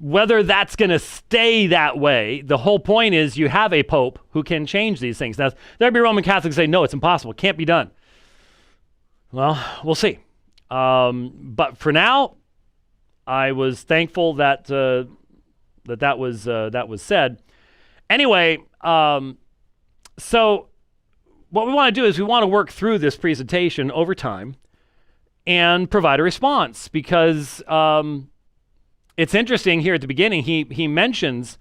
whether that's going to stay that way, the whole point is you have a pope who can change these things. Now, there'd be Roman Catholics say, no, it's impossible. It can't be done. Well, we'll see. But for now, I was thankful that that was said. Anyway, so what we want to do is we want to work through this presentation over time and provide a response, because it's interesting here at the beginning, he mentions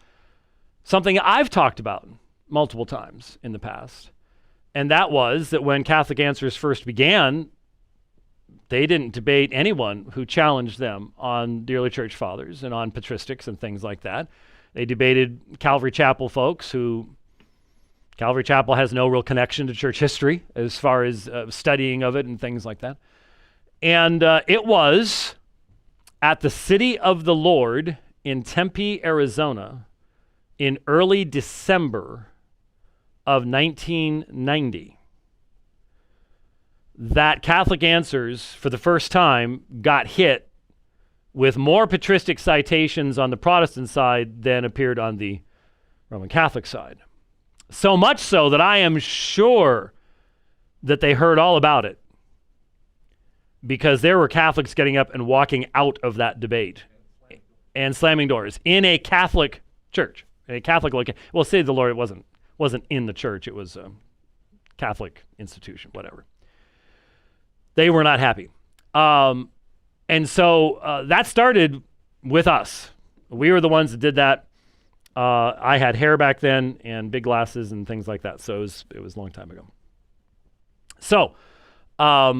something I've talked about multiple times in the past, and that was that when Catholic Answers first began, they didn't debate anyone who challenged them on the early church fathers and on patristics and things like that. They debated Calvary Chapel folks who, Calvary Chapel has no real connection to church history as far as studying of it and things like that. And it was at the City of the Lord in Tempe, Arizona, in early December of 1990, that Catholic Answers, for the first time, got hit with more patristic citations on the Protestant side than appeared on the Roman Catholic side. So much so that I am sure that they heard all about it, because there were Catholics getting up and walking out of that debate and slamming doors in a Catholic church, a Catholic location. Well, say the Lord, it wasn't in the church; it was a Catholic institution, whatever. They were not happy, and so that started with us. We were the ones that did that. I had hair back then and big glasses and things like that, so it was a long time ago. So, I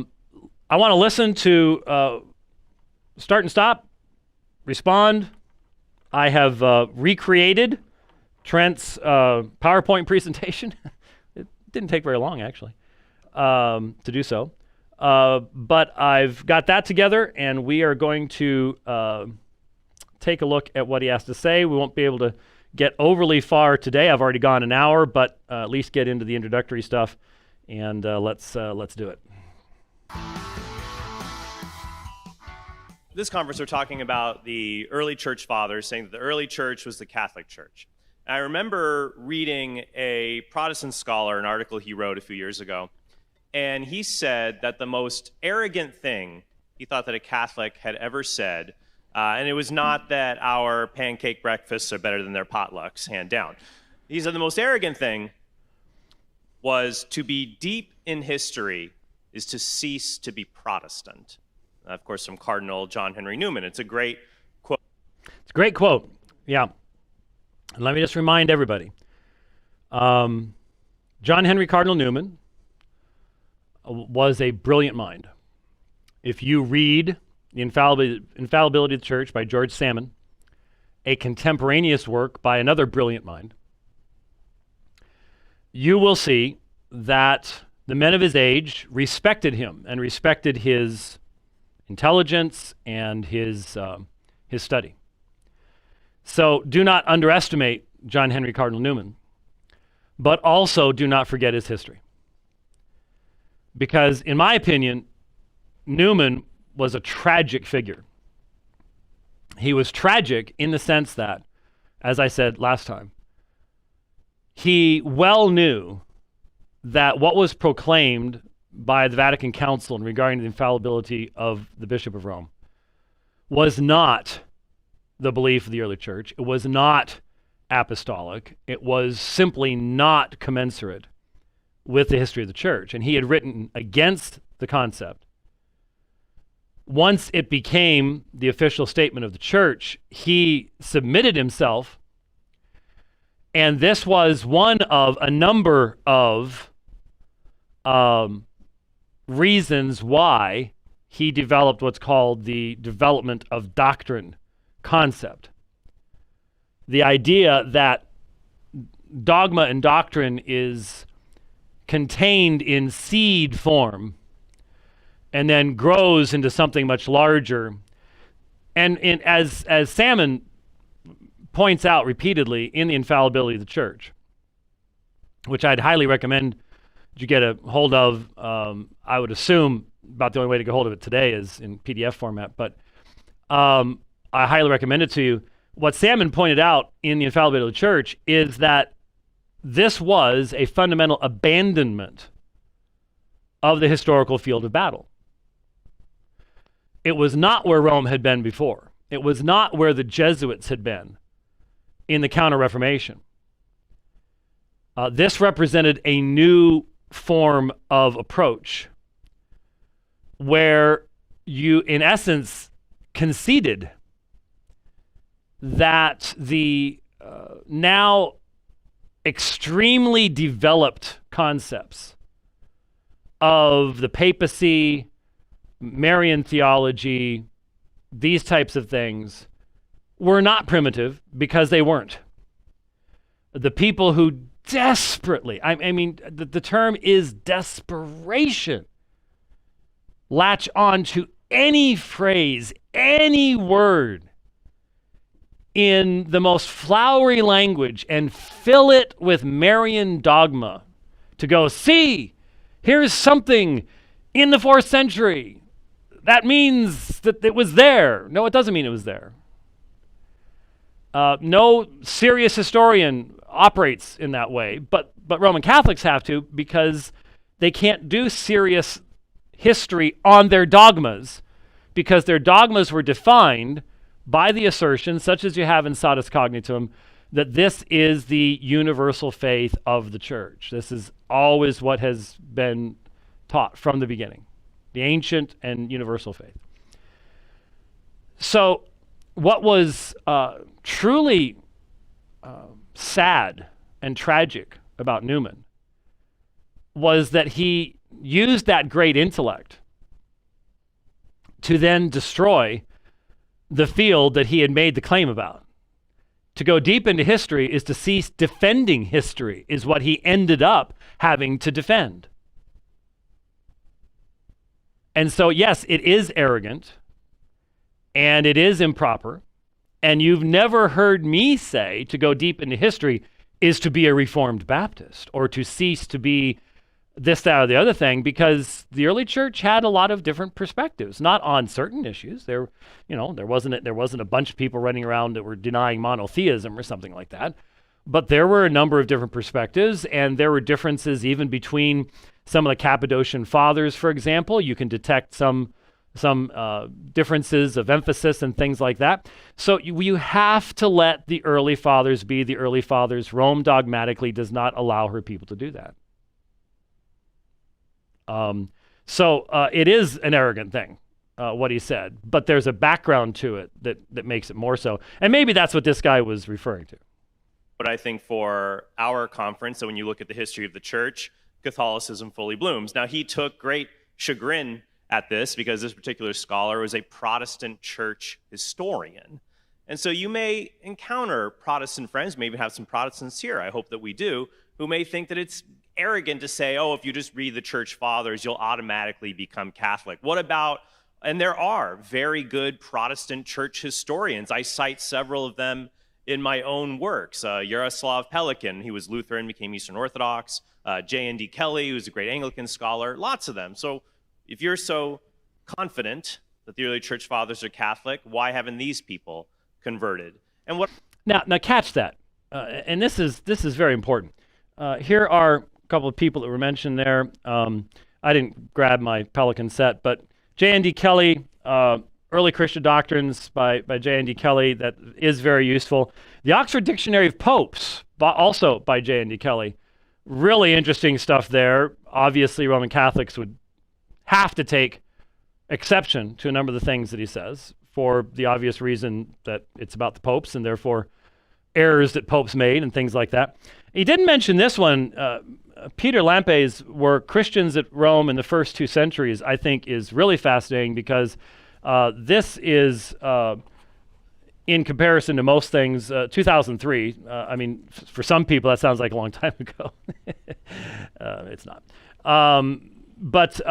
want to listen to Start and Stop, respond. I have recreated Trent's PowerPoint presentation. It didn't take very long, actually, to do so. But I've got that together, and we are going to take a look at what he has to say. We won't be able to get overly far today. I've already gone an hour, but at least get into the introductory stuff, and let's do it. This conference, we're talking about the early church fathers, saying that the early church was the Catholic Church. And I remember reading a Protestant scholar, an article he wrote a few years ago, and he said that the most arrogant thing he thought that a Catholic had ever said, and it was not that our pancake breakfasts are better than their potlucks, hand down. He said the most arrogant thing was to be deep in history is to cease to be Protestant. Of course, from Cardinal John Henry Newman. It's a great quote. It's a great quote, yeah. And let me just remind everybody. John Henry Cardinal Newman was a brilliant mind. If you read The Infallibility of the Church by George Salmon, a contemporaneous work by another brilliant mind, you will see that the men of his age respected him and respected his intelligence and his study. So do not underestimate John Henry Cardinal Newman, but also do not forget his history. Because in my opinion, Newman was a tragic figure. He was tragic in the sense that, as I said last time, he well knew that what was proclaimed by the Vatican Council in regarding the infallibility of the Bishop of Rome was not the belief of the early church. It was not apostolic. It was simply not commensurate with the history of the church. And he had written against the concept. Once it became the official statement of the church, he submitted himself, and this was one of a number of reasons why he developed what's called the development of doctrine concept. The idea that dogma and doctrine is contained in seed form and then grows into something much larger. And as Salmon points out repeatedly in The Infallibility of the Church, which I'd highly recommend you get a hold of. I would assume about the only way to get hold of it today is in PDF format, but I highly recommend it to you. What Salmon pointed out in The Infallibility of the Church is that this was a fundamental abandonment of the historical field of battle. It was not where Rome had been before. It was not where the Jesuits had been in the Counter-Reformation. This represented a new form of approach where you, in essence, conceded that the now extremely developed concepts of the papacy, Marian theology, these types of things were not primitive because they weren't. The people who desperately, I mean, the term is desperation, latch on to any phrase, any word in the most flowery language and fill it with Marian dogma to go, see, here's something in the 4th century. That means that it was there. No, it doesn't mean it was there. No serious historian operates in that way, but Roman Catholics have to, because They can't do serious history on their dogmas because their dogmas were defined by the assertion, such as you have in Satis Cognitum, that this is the universal faith of the church. This is always what has been taught from the beginning, the ancient and universal faith. So what was truly sad and tragic about Newman was that he used that great intellect to then destroy the field that he had made the claim about. To go deep into history is to cease defending history, is what he ended up having to defend. And so, yes, it is arrogant, and it is improper, and you've never heard me say to go deep into history is to be a Reformed Baptist or to cease to be this, that, or the other thing, because the early church had a lot of different perspectives, not on certain issues. There wasn't a bunch of people running around that were denying monotheism or something like that, but there were a number of different perspectives, and there were differences even between some of the Cappadocian fathers, for example. You can detect some differences of emphasis and things like that. So you have to let the early fathers be the early fathers. Rome dogmatically does not allow her people to do that. So it is an arrogant thing, what he said, but there's a background to it that makes it more so. And maybe that's what this guy was referring to. But I think for our conference, so when you look at the history of the church, Catholicism fully blooms. Now, he took great chagrin at this because this particular scholar was a Protestant church historian. And so you may encounter Protestant friends, maybe have some Protestants here, I hope that we do, who may think that it's arrogant to say, oh, if you just read the church fathers, you'll automatically become Catholic. What about, and there are very good Protestant church historians. I cite several of them in my own works. Jaroslav Pelikan, he was Lutheran, became Eastern Orthodox. J.N.D. Kelly, who's a great Anglican scholar, lots of them. So if you're so confident that the early church fathers are Catholic, why haven't these people converted? And what? Now catch that, and this is very important. Here are a couple of people that were mentioned there. I didn't grab my Pelican set, but J.N.D. Kelly, Early Christian Doctrines by J.N.D. Kelly, that is very useful. The Oxford Dictionary of Popes, also by J.N.D. Kelly. Really interesting stuff there. Obviously, Roman Catholics would have to take exception to a number of the things that he says for the obvious reason that it's about the popes and therefore errors that popes made and things like that. He didn't mention this one. Peter Lampe's work, Christians at Rome in the First 2 Centuries, I think is really fascinating because this is, in comparison to most things, 2003. I mean, for some people, that sounds like a long time ago. It's not. But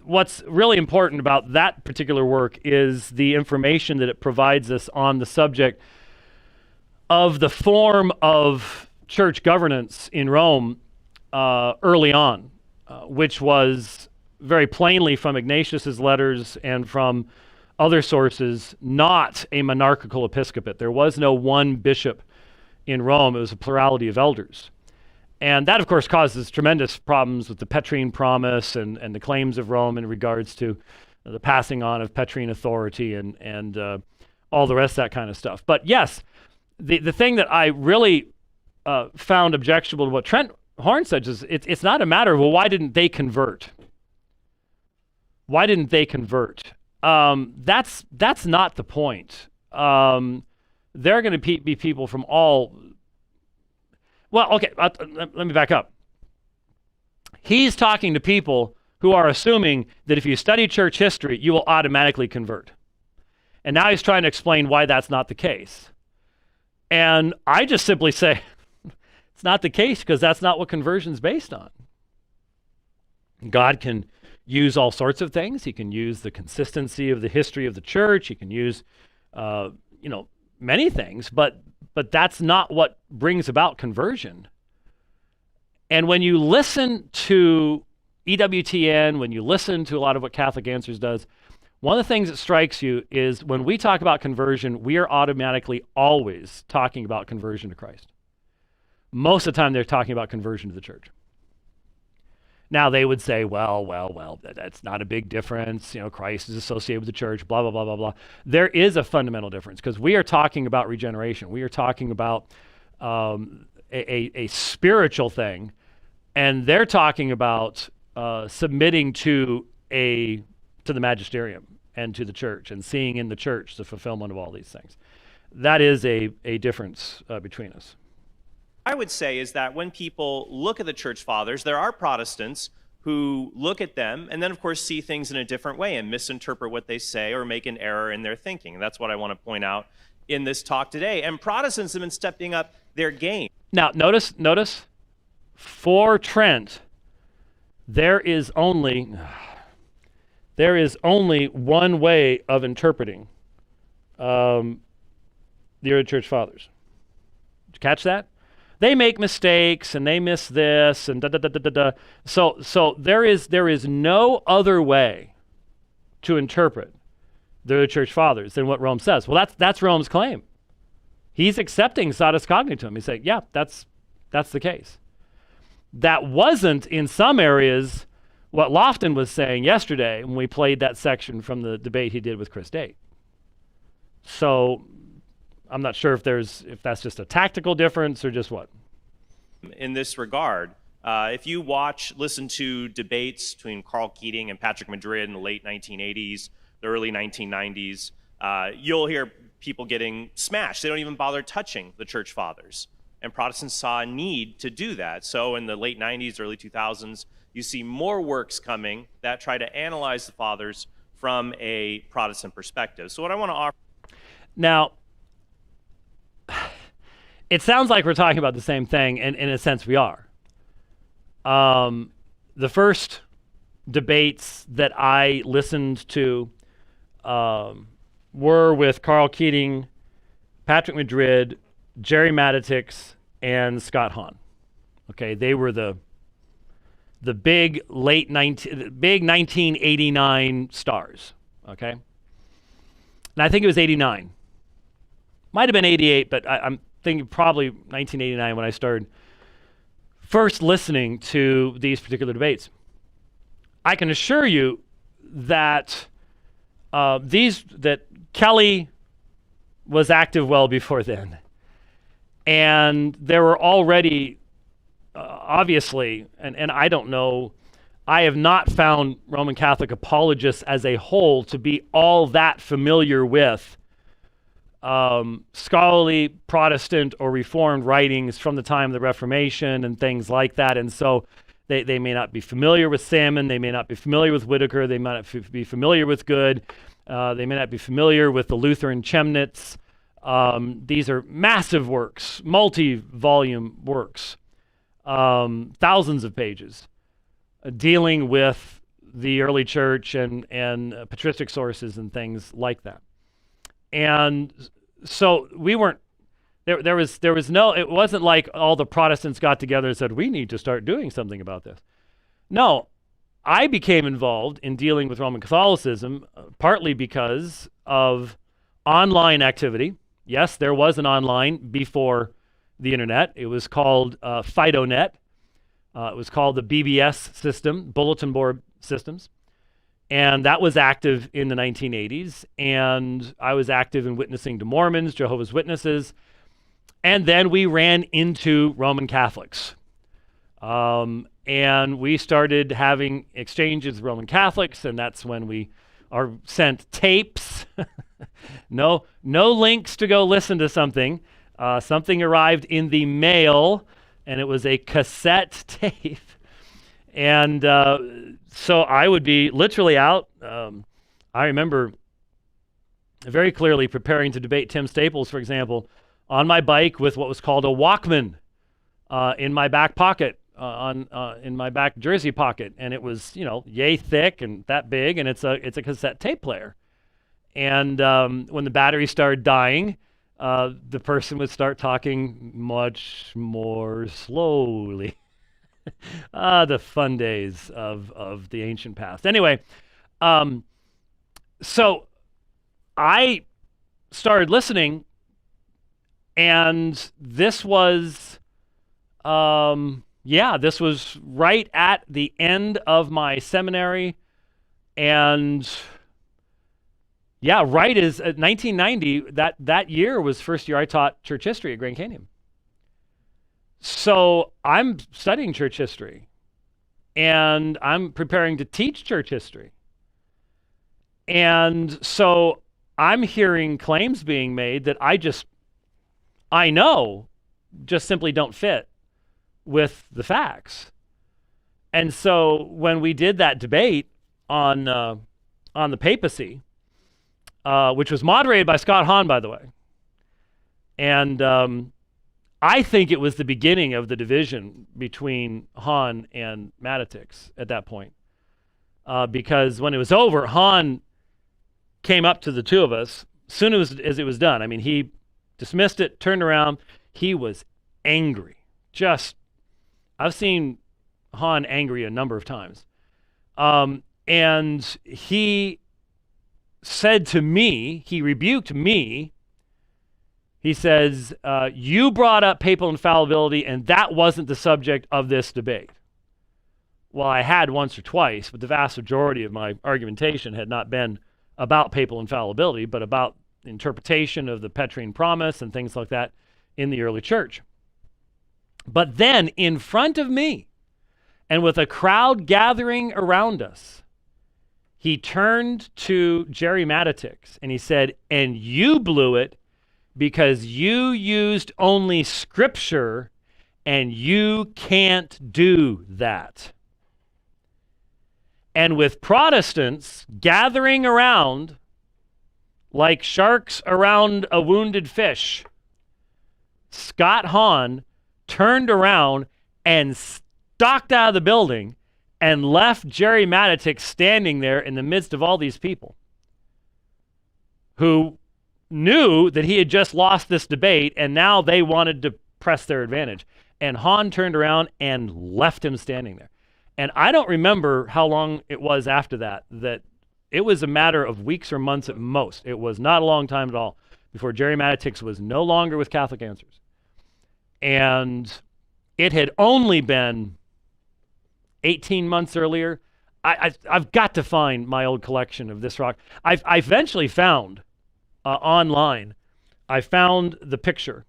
what's really important about that particular work is the information that it provides us on the subject of the form of church governance in Rome early on, which was very plainly from Ignatius's letters and from other sources, not a monarchical episcopate. There was no one bishop in Rome. It was a plurality of elders. And that, of course, causes tremendous problems with the Petrine promise and the claims of Rome in regards to the passing on of Petrine authority and all the rest of that kind of stuff. But yes, the thing that I really found objectionable to what Trent Horn said is it's not a matter of, well, why didn't they convert? Why didn't they convert? That's not the point. There are going to be people from all... Well, okay, let me back up. He's talking to people who are assuming that if you study church history, you will automatically convert. And now he's trying to explain why that's not the case. And I just simply say, it's not the case because that's not what conversion's based on. God can use all sorts of things. He can use the consistency of the history of the church. He can use, many things, but that's not what brings about conversion. And when you listen to EWTN, when you listen to a lot of what Catholic Answers does, one of the things that strikes you is when we talk about conversion, we are automatically always talking about conversion to Christ. Most of the time, they're talking about conversion to the church. Now they would say, well, that's not a big difference. Christ is associated with the church, blah, blah, blah, blah, blah. There is a fundamental difference because we are talking about regeneration. We are talking about a spiritual thing, and they're talking about submitting to the magisterium and to the church and seeing in the church the fulfillment of all these things. That is a difference between us. I would say is that when people look at the church fathers, there are Protestants who look at them and then, of course, see things in a different way and misinterpret what they say or make an error in their thinking. And that's what I want to point out in this talk today. And Protestants have been stepping up their game. Now, notice, for Trent, there is only one way of interpreting the early church fathers. Did you catch that? They make mistakes and they miss this and da da da da da da. So there is no other way to interpret the early church fathers than what Rome says. Well, that's Rome's claim. He's accepting Satis Cognitum. He's saying, yeah, that's the case. That wasn't in some areas what Lofton was saying yesterday when we played that section from the debate he did with Chris Date. So I'm not sure if that's just a tactical difference or just what. In this regard, if you listen to debates between Carl Keating and Patrick Madrid in the late 1980s, the early 1990s, you'll hear people getting smashed. They don't even bother touching the church fathers. And Protestants saw a need to do that. So in the late 90s, early 2000s, you see more works coming that try to analyze the fathers from a Protestant perspective. So what I want to offer... Now, it sounds like we're talking about the same thing, and in a sense we are. The first debates that I listened to were with Carl Keating, Patrick Madrid, Jerry Matitix, and Scott Hahn. Okay, they were the big 1989 stars. Okay, and I think it was 89. Might have been 88, but I'm thinking probably 1989 when I started first listening to these particular debates. I can assure you that that Kelly was active well before then, and there were already obviously, and I don't know, I have not found Roman Catholic apologists as a whole to be all that familiar with scholarly Protestant or Reformed writings from the time of the Reformation and things like that. And so they may not be familiar with Salmon, they may not be familiar with Whitaker, they might not be familiar with Good, they may not be familiar with the Lutheran Chemnitz. These are massive works, multi-volume works, thousands of pages, dealing with the early church and patristic sources and things like that. And so we weren't, there was no, it wasn't like all the Protestants got together and said, we need to start doing something about this. No, I became involved in dealing with Roman Catholicism partly because of online activity. Yes, there was an online before the internet. It was called FidoNet. It was called the BBS system, Bulletin Board Systems. And that was active in the 1980s. And I was active in witnessing to Mormons, Jehovah's Witnesses. And then we ran into Roman Catholics. And we started having exchanges with Roman Catholics. And that's when we are sent tapes. No links to go listen to something. Something arrived in the mail, and it was a cassette tape. And so I would be literally out. I remember very clearly preparing to debate Tim Staples, for example, on my bike with what was called a Walkman in my back pocket, in my back jersey pocket, and it was yay thick and that big, and it's a cassette tape player. And when the battery started dying, the person would start talking much more slowly. The fun days of the ancient past. Anyway, so I started listening, and this was Yeah, this was right at the end of my seminary, and yeah, right is 1990. That year was first year I taught church history at Grand Canyon. So I'm studying church history, and I'm preparing to teach church history, and so I'm hearing claims being made that I know just simply don't fit with the facts. And so when we did that debate on the papacy, which was moderated by Scott Hahn, by the way, and I think it was the beginning of the division between Hahn and Matitix at that point, because when it was over, Hahn came up to the two of us soon as it was done. I mean, he dismissed it, turned around. He was angry. I've seen Hahn angry a number of times. And he said to me, he rebuked me. He says, you brought up papal infallibility, and that wasn't the subject of this debate. Well, I had once or twice, but the vast majority of my argumentation had not been about papal infallibility, but about interpretation of the Petrine promise and things like that in the early church. But then in front of me, and with a crowd gathering around us, he turned to Jerry Matitix and he said, and you blew it because you used only scripture and you can't do that. And with Protestants gathering around like sharks around a wounded fish, Scott Hahn turned around and stalked out of the building and left Jerry Matitix standing there in the midst of all these people who knew that he had just lost this debate and now they wanted to press their advantage. And Hahn turned around and left him standing there. And I don't remember how long it was after that it was a matter of weeks or months at most. It was not a long time at all before Jerry Matitix was no longer with Catholic Answers. And it had only been 18 months earlier. I've got to find my old collection of This Rock. I eventually found online, I found the picture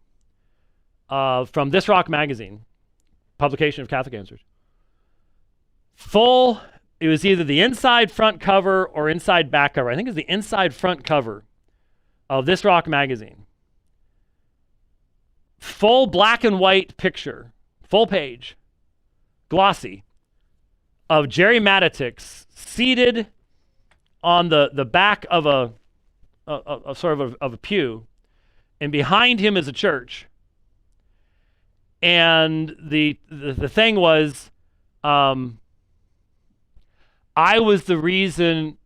from This Rock magazine, publication of Catholic Answers. It was either the inside front cover or inside back cover. I think it was the inside front cover of This Rock magazine. Full black and white picture, full page, glossy, of Jerry Matitix seated on the back of a sort of a pew, and behind him is a church. And the thing was, I was the reason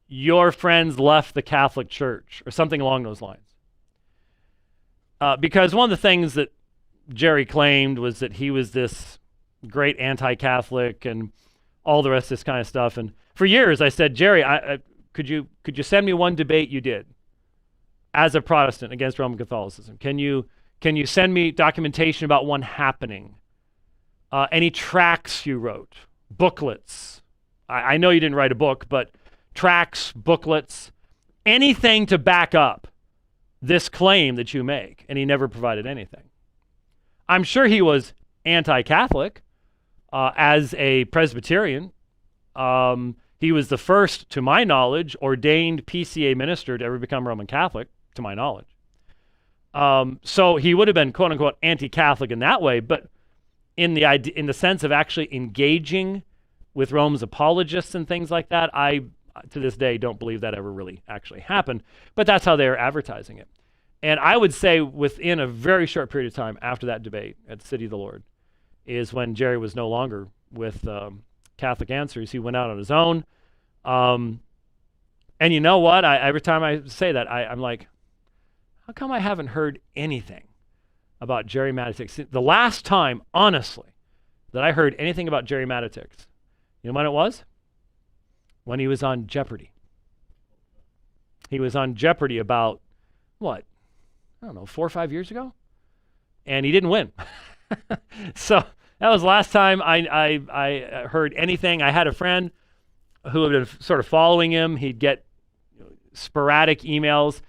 your friends left the Catholic Church, or something along those lines. Because one of the things that Jerry claimed was that he was this great anti-Catholic and all the rest of this kind of stuff. And for years I said, Jerry, could you send me one debate you did as a Protestant against Roman Catholicism? Can you send me documentation about one happening? Any tracts you wrote, booklets? I know you didn't write a book, but tracts, booklets, anything to back up this claim that you make. And he never provided anything. I'm sure he was anti-Catholic as a Presbyterian. He was the first, to my knowledge, ordained PCA minister to ever become Roman Catholic, to my knowledge. So he would have been, quote unquote, anti-Catholic in that way, but in the sense of actually engaging with Rome's apologists and things like that, I, to this day, don't believe that ever really actually happened. But that's how they were advertising it. And I would say within a very short period of time after that debate at City of the Lord is when Jerry was no longer with Catholic Answers. He went out on his own. And you know what? Every time I say that, I'm like, how come I haven't heard anything about Jerry Matitix? The last time, honestly, that I heard anything about Jerry Matitix, you know when it was? When he was on Jeopardy. He was on Jeopardy about, what? I don't know, 4 or 5 years ago? And he didn't win. So That was the last time I heard anything. I had a friend who had been sort of following him. He'd get sporadic emails.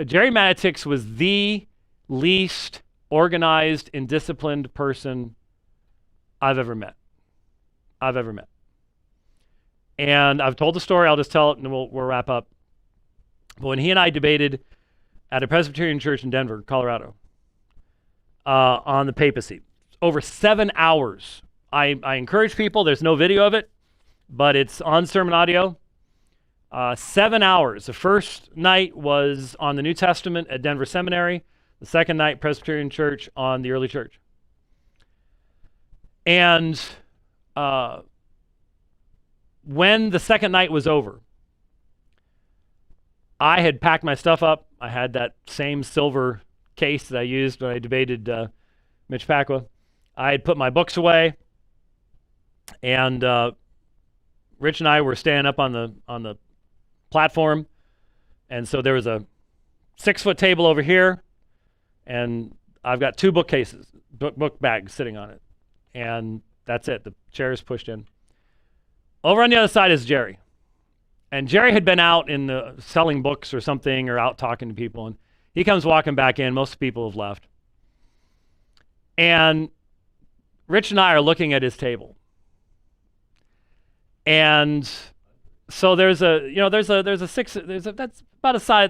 Jerry Matitix was the least organized and disciplined person I've ever met. And I've told the story. I'll just tell it and we'll wrap up. But when he and I debated at a Presbyterian church in Denver, Colorado, on the papacy, over 7 hours. I encourage people, there's no video of it, but it's on sermon audio. 7 hours. The first night was on the New Testament at Denver Seminary. The second night, Presbyterian Church on the early church. And when the second night was over, I had packed my stuff up. I had that same silver case that I used when I debated Mitch Pacwa. I had put my books away, and Rich and I were standing up on the platform, and so there was a 6-foot table over here, and I've got 2 bookcases, book bags sitting on it, and that's it. The chair is pushed in. Over on the other side is Jerry, and Jerry had been out in the selling books or something, or out talking to people, and he comes walking back in. Most people have left, and Rich and I are looking at his table, and so that's about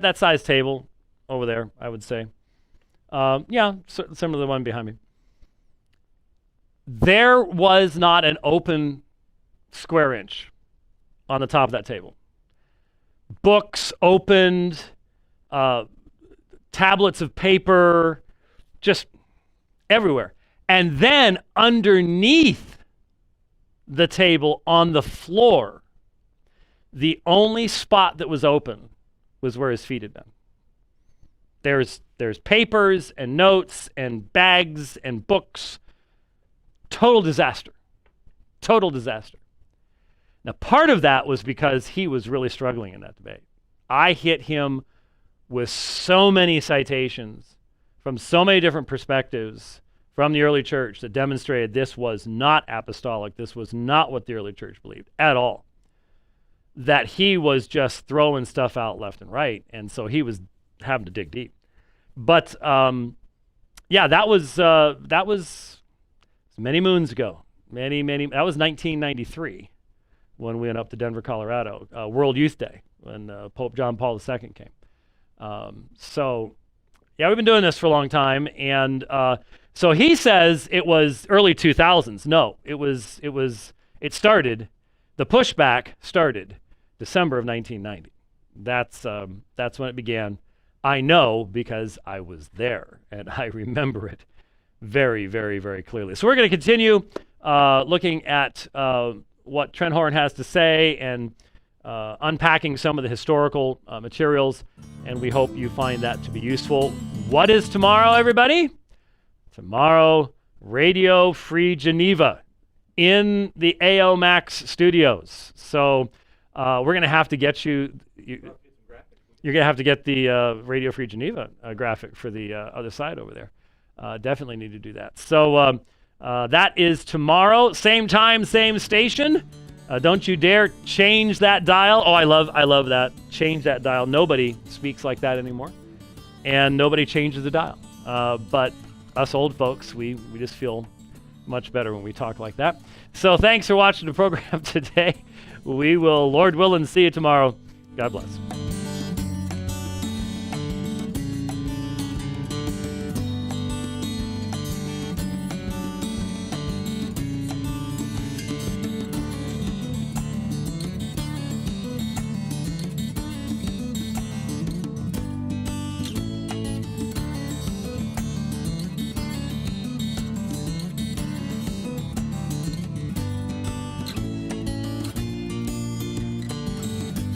that size table over there, I would say. Similar to the one behind me. There was not an open square inch on the top of that table. Books opened, tablets of paper, just everywhere. And then underneath the table on the floor, the only spot that was open was where his feet had been. There's papers and notes and bags and books. Total disaster. Now, part of that was because he was really struggling in that debate. I hit him with so many citations from so many different perspectives from the early church that demonstrated this was not apostolic, this was not what the early church believed at all, that he was just throwing stuff out left and right, and so he was having to dig deep. But that was many moons ago. That was 1993 when we went up to Denver, Colorado, World Youth Day, when Pope John Paul II came. We've been doing this for a long time, and so he says it was early 2000s. No, it started, the pushback started December of 1990. That's when it began. I know because I was there, and I remember it very, very, very clearly. So we're going to continue looking at what Trent Horn has to say and unpacking some of the historical materials, and we hope you find that to be useful. What is tomorrow, everybody? Tomorrow, Radio Free Geneva in the AO Max studios. So we're going to have to get you're going to have to get the Radio Free Geneva graphic for the other side over there. Definitely need to do that. So that is tomorrow, same time, same station. Don't you dare change that dial. Oh, I love that. Change that dial. Nobody speaks like that anymore, and nobody changes the dial. But us old folks, we just feel much better when we talk like that. So thanks for watching the program today. We will, Lord willing, see you tomorrow. God bless.